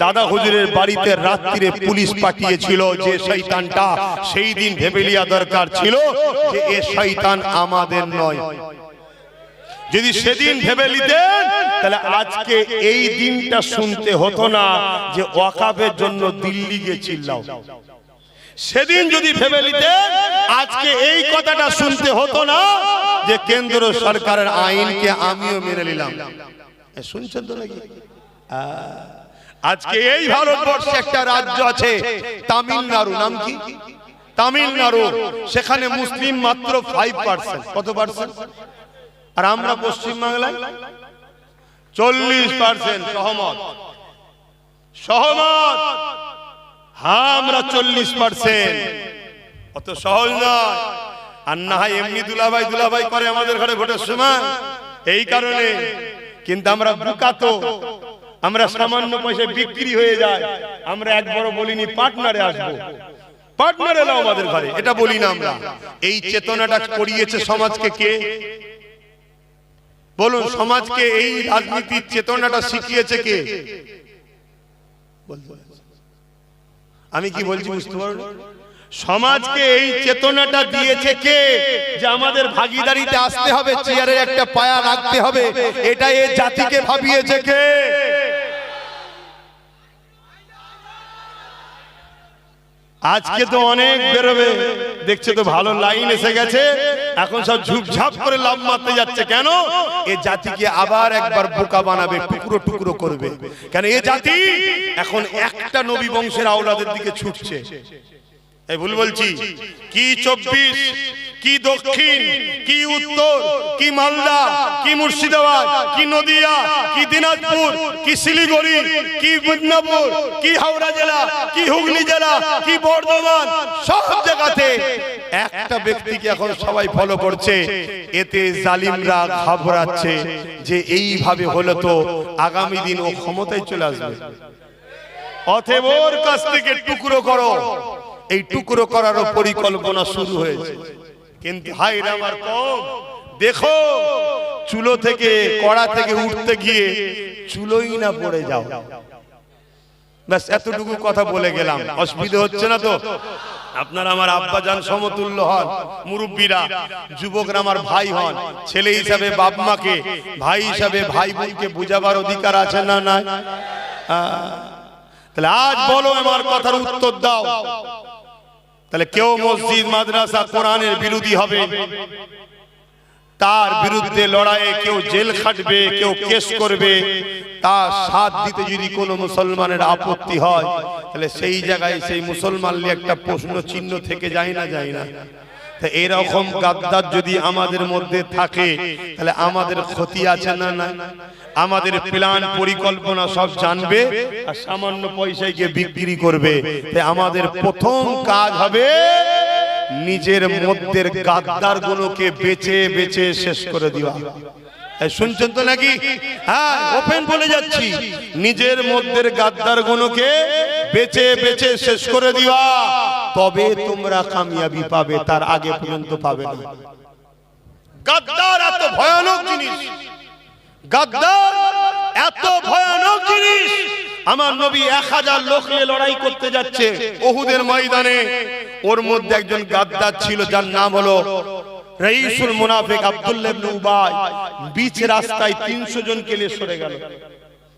দাদা হুজুরের বাড়িতে রাত্রিরে পুলিশ পাঠিয়েছিল যে শয়তানটা, সেই দিন ভেবে লিয়া দরকার ছিল যে এ শয়তান আমাদের নয়। যদি সেদিন ভেবে নিতেন, তাহলে আজকে এই দিনটা শুনতে হতো না যে ওয়াকাফের জন্য দিল্লি গিয়ে চিল্লাও। সেদিন যদি ভেবে নিতেন, আজকে এই কথাটা শুনতে হতো না যে কেন্দ্র সরকারের আইনকে আমিও মেনে নিলাম। শুনছেন তো নাকি? আজকে এই ভারতবর্ষে একটা রাজ্য আছে তামিলনাড়ু, নাম কি? তামিলনাড়ু। সেখানে মুসলিম মাত্র 5%। কত পার্সেন্ট? আর আমরা পশ্চিমবাংলায় 40%। সহমত? সহমত? হ্যাঁ, আমরা 40%। অত সহজ নয়। আর না হয় এমনি দুলাভাই দুলাভাই করে আমাদের ঘরে ভোটের সময়, এই কারণে। কিন্তু আমরা বোকা তো, আমরা সামান্য পয়সায় বিক্রি হয়ে যায়। আমরা একবারও বলিনি পার্টনারে আসবো, পার্টনার এলো আমাদের ঘরে, এটা বলি না আমরা। এই চেতনাটা করিয়েছে সমাজকে কে? বলুন, সমাজকে এই রাজনীতির চেতনাটা শিখিয়েছে কে? আমি কি বলছি বুঝতে পারো? সমাজকে এই চেতনাটা দিয়েছে কে? যে আমাদের ভাগীদারিতে আসতে হবে, চেয়ারে একটা পায়া রাখতে হবে। এটা এই জাতিকে ভাবিয়েছে কে? আজকে তো অনেক বেরোবে, দেখছে তো ভালো লাইন এসে গেছে, এখন সব ঝুপঝাপ করে লাভ মারতে যাচ্ছে। কেন? এ জাতিকে আবার একবার বোকা বানাবে, টুকরো টুকরো করবে। কেন? এ জাতি এখন একটা নবী বংশের আওলাদের দিকে ছুটছে। এই ভুল বলছি? কি 24, কি দক্ষিণ, কি উত্তর, কি মালদা, কি মুর্শিদাবাদ, কি নদিয়া, কি দিনাজপুর, কি শিলিগুড়ি, কি মিদনাপুর, কি হাওড়া জেলা, কি হুগলি জেলা, কি বর্ধমান, সব জায়গাতে একটা ব্যক্তিকে এখন সবাই ফলো করছে। এতে জালিমরা ঘাবড়াচ্ছে যে এইভাবে হলে তো আগামী দিন ও ক্ষমতায় চলে আসবে। অতএব ওর কাছ থেকে টুকরো করো। এই টুকরো করারও পরিকল্পনা শুরু হয়েছে। কিন্তু হাই আমার কম, দেখো চুলো থেকে, কড়া থেকে উঠতে গিয়ে চুলোই না পড়ে যাও। ব্যাস এতটুকু কথা বলে গেলাম। অসুবিধা হচ্ছে না তো? আপনারা আমার আব্বাজান সমতুল্য হন, মুরব্বীরা, যুবকরা আমার ভাই হন। ছেলে হিসাবে বাপ মাকে, ভাই হিসাবে ভাই বোনকে বুঝাবার অধিকার আছে না নাই? তাহলে আজ বলো, আমার কথার উত্তর দাও। তাহলে কেউ মসজিদ মাদ্রাসা কোরআনের বিরোধী হবে, তার বিরুদ্ধে লড়াইয়ে কেউ জেল খাটবে, কেউ কেস করবে, তার সাথ দিতে যদি কোনো মুসলমানের আপত্তি হয়, তাহলে সেই জায়গায় সেই মুসলমান নিয়ে একটা প্রশ্ন চিহ্ন থেকে যায় না? যায় না? এরকম গাদ্দার যদি আমাদের মধ্যে থাকে, তাহলে আমাদের ক্ষতি আছে না না? আমাদের প্ল্যান পরিকল্পনা সব জানবে, আর সামান্য পয়সায় গিয়ে বিক্রি করবে। তাই আমাদের প্রথম কাজ হবে নিজের মধ্যে গাদ্দার গুলোকে বেছে বেছে শেষ করে দেওয়া। শুনছেন তো নাকি? হ্যাঁ, ওপেন বলে যাচ্ছি, নিজের মধ্যে গাদ্দার গুলোকে বেছে বেছে শেষ করে দিবা, তবে তোমরা কামিয়াবি পাবে, তার আগে পর্যন্ত পাবে না। গাদ্দার এত ভয়ানক জিনিস, গাদ্দার এত ভয়ানক জিনিস। আমার নবী 1000 লোক নিয়ে লড়াই করতে যাচ্ছে উহুদের ময়দানে। ওর মধ্যে একজন গাদ্দার ছিল, যার নাম হলো রাইসুল মুনাফিক আব্দুল্লাহ ইবনে উবাই। বিচ রাস্তায় 300 জনকে নিয়ে সরে গেল।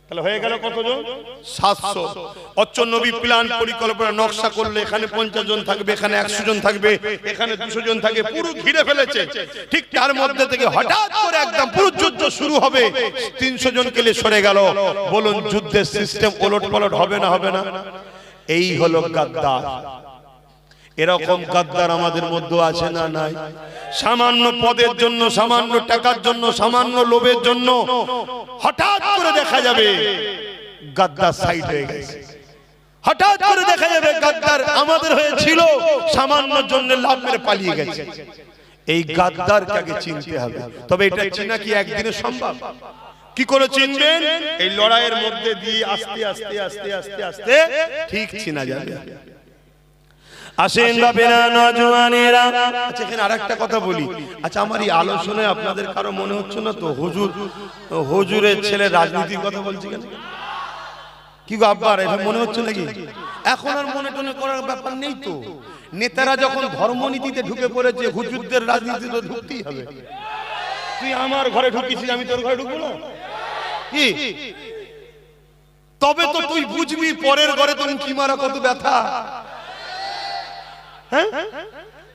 তাহলে হয়ে গেল কতজন? 700। অচ্চ নবী প্ল্যান পরিকল্পনা নকশা করলে এখানে 50 জন থাকবে, এখানে 100 জন থাকবে, এখানে 200 জন থাকবে, পুরো ঘিরে ফেলেছে। ঠিক তার মধ্যে থেকে হঠাৎ করে একদম পুরো যুদ্ধ শুরু হবে, 300 জনকে নিয়ে সরে গেল। বলুন, যুদ্ধের সিস্টেম ওলটপালট হবে না? হবে না? এই হলো গাদ্দার। এরকম গাদ্দার আমাদের মধ্যে আছে না নাই? সামান্য পদের জন্য, সামান্য টাকার জন্য, সামান্য লোভের জন্য হঠাৎ করে দেখা যাবে গাদ্দার সাইড হয়ে গেছে। হঠাৎ করে দেখা যাবে গাদ্দার আমাদের হয়েছিল, সামান্য জন্য লাভ মেরে পালিয়ে গেছে। এই গাদ্দারকে আগে চিনতে হবে। তবে এটা চিনা কি একদিনে সম্ভব? কি করে চিনবেন? এই লড়াইয়ের মধ্যে দিয়ে আস্তে আস্তে আস্তে আস্তে আস্তে ঠিক চিনা যাবে। আসেন বাপেরা, নওজওয়ানেরা। আচ্ছা, এখানে আরেকটা কথা বলি। আচ্ছা, আমার এই আলোচনায় আপনাদের কারো মনে হচ্ছে না তো হুজুরের ছেলে রাজনীতির কথা বলছি কেন? কি গো আব্বা, এটা মনে হচ্ছে নাকি? এখন আর মনে টনে করার ব্যাপার নেই তো। নেতারা যখন ধর্মনীতিতে ঢুকে পড়েছে, হুজুরদের রাজনীতিতে ঢুকতেই হবে। তুই আমার ঘরে ঢুকিছিস, আমি তোর ঘরে ঢুকবো না? কি? তবে তো তুই বুঝবি পরের ঘরে তুমি কি মারা কত ব্যথা।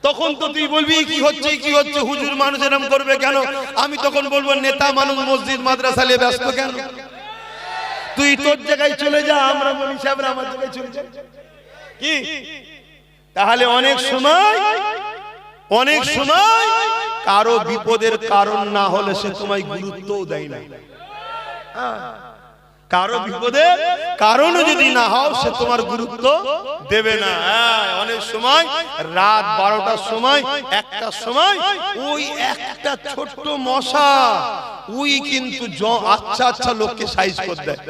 তখন তো তুই বলবি কি হচ্ছে কি হচ্ছে, হুজুর মানুষ এরকম করবে কেন? আমি তখন বলবো নেতা মানুষ মসজিদ মাদ্রাসা নিয়ে ব্যস্ত কেন? তুই তোর জায়গায় চলে যা, আমরা মনি সাহেবরা আমার জায়গায় চলে যাই কি? তাহলে অনেক সময় কারো বিপদের কারণ না হলে সে তোমায় গুরুত্বও দেয় না। কারো বিপদের কারণ যদি না হও সে তোমার গুরুত্ব দেবে না। অনেক সময় রাত 12টার সময় 1টার সময় ওই একটা ছোট্ট মশা ওই কিন্তু আচ্ছা আচ্ছা লোককে সাইজ করে দেয়।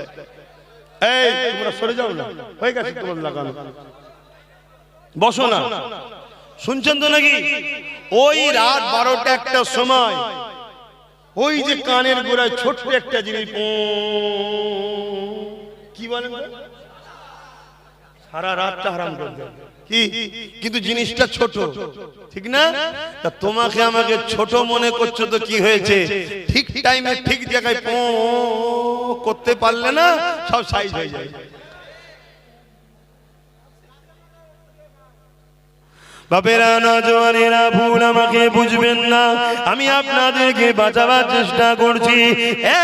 এই তোমরা সরে যাও না, হয়ে গেছে তোমার লাগানো, বসো না, শুনছেন তো নাকি? ওই রাত 12টা 1টার সময় ওই যে কানের গোড়ায় ছোট্ট একটা জিনিস কি বলেন, সারা রাতটা হারাম করে দেয় কি? কিন্তু জিনিসটা ছোট, ঠিক না? তা তোমাকে আমাকে ছোট মনে করছো তো কি হয়েছে? ঠিক টাইমে ঠিক জায়গায় করতে পারলে না সব সাইজ হয়ে যায়। বাপেরা, নজওয়ানেরা, ভুল আমাকে বুঝবেন না, আমি আপনাদেরকে বাঁচাবার চেষ্টা করছি।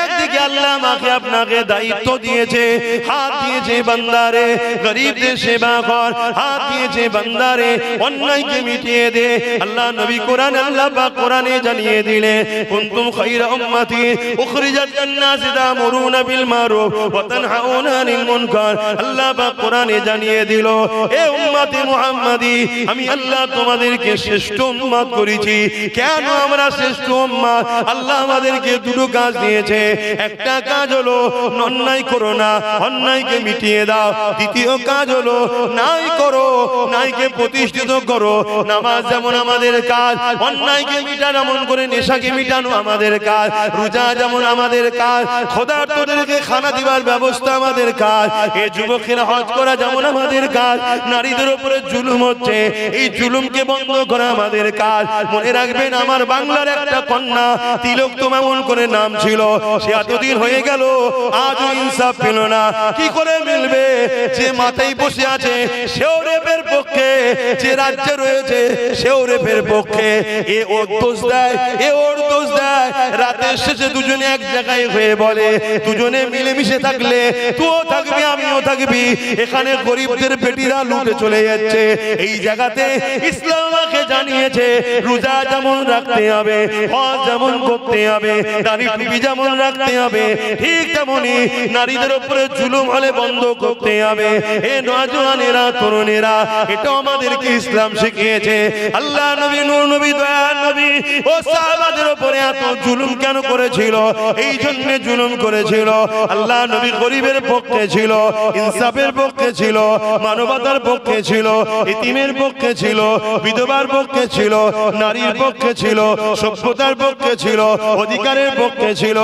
একদিকে আল্লাহ আমাকে আপনাকে দায়িত্ব দিয়েছে, হাত দিয়েছে বান্দারে গরিবদের সেবা কর, হাত দিয়েছে বান্দারে অন্যায়কে মিটিয়ে দে। আল্লাহ নবী কোরআন আল্লাহ পাক কোরআনে জানিয়ে দিলে কুনতুম খায়রা উম্মাতি উখরিজাত লিন-নাসি তা'মুরুনা বিল মারুফ ওয়া তানহাউনা আনিল মুনকার। আল্লাহ পাক কোরআনে জানিয়ে দিল, এ উম্মতে মুহাম্মাদি, আমি আল্লাহ তোমাদেরকে শ্রেষ্ঠ উম্মত করেছি। কেন আমরা শ্রেষ্ঠ উম্মত? আল্লাহ আমাদেরকে দুটো কাজ দিয়েছে। একটা কাজ হলো অন্যায় করো না, অন্যায়কে মিটিয়ে দাও। দ্বিতীয় কাজ হলো নাই করো, নাইকে প্রতিষ্ঠিত করো। নামাজ যেমন আমাদের কাজ, অন্যায়কে মিটানো, এমন করে নেশাকে মিটানো আমাদের কাজ। রোজা যেমন আমাদের কাজ, খোদার্তদেরকে খানা দিবার ব্যবস্থা আমাদের কাজ। এই যুবকেরা হজ করা যেমন আমাদের কাজ। নারীদের উপরে জুলুম হচ্ছে, এই জুলুমকে বন্ধ করা আমাদের কাজ। মনে রাখবেন, আমার বাংলার একটা কন্যা তিলোত্তমা এমন করে নাম ছিল, সে এতদিন হয়ে গেল আজও ইনসাফ পেল না। কি করে মিলবে? যে মাথায় বসে আছে সেও রেপের পক্ষে, যে রাজ্যে রয়েছে সেও রেপের পক্ষে। এ ওর দোষ দেয়, এ ওর দোষ দেয়। রাতের শেষে দুজনে এক জায়গায় হয়ে বলে, দুজনে মিলেমিশে থাকলে তুইও থাকবি আমিও থাকবি। এখানে গরিবদের পেটিরা লুটে চলে যাচ্ছে। এই জায়গাতে ইসলাম আমাকে জানিয়েছে রোজা যেমন রাখতে হবে, হজ যেমন করতে হবে, দাড়ি টুপি যেমন রাখতে হবে, ঠিক তেমনি নারীদের উপরে জুলুম হলে বন্ধ করতে হবে। এ নওজওয়ানেরা, তরুণেরা, এটা আমাদেরকে ইসলাম শিখিয়েছে। আল্লাহ নবী, নূর নবী, দয়ার নবী ও সাহাবাদের উপরে এত জুলুম কেন করেছিল? এই জন্য জুলুম করেছিল। আল্লাহ নবী গরিবের পক্ষে ছিল, ইনসাফের পক্ষে ছিল, মানবতার পক্ষে ছিল, ইতিমের পক্ষে ছিল, বিধবার পক্ষে ছিল, নারীর পক্ষে ছিল, সভ্যতার পক্ষে ছিল, অধিকারের পক্ষে ছিল।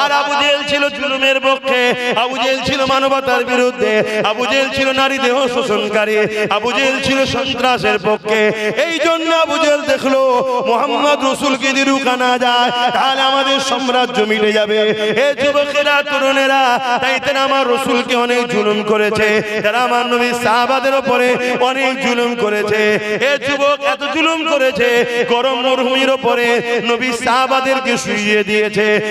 আর আবু জেহেল ছিল জুলুমের পক্ষে, আবু জেহেল ছিল মানবতার বিরুদ্ধে, আবু জেহেল ছিল নারী দেহ শোষণকারী, আবু জেহেল ছিল সন্ত্রাসের পক্ষে। এই জন্য আবু জেহেল দেখলো মুহাম্মদ রাসূলকে যদি রুখানা যায় তাহলে আমাদের সাম্রাজ্য মিটে যাবে। এ যুবকেরা, তরুণেরা, তাই তারা আমার রাসূলকে অনেক জুলুম করেছে, তারা আমার নবী সাহাবাদের উপরে অনেক জুলুম করেছে। এ যুবক এত জুলুম করেছে, গরম মরুভূমির উপরে নবী সাহাবাদেরকে শুইয়ে দিয়েছে।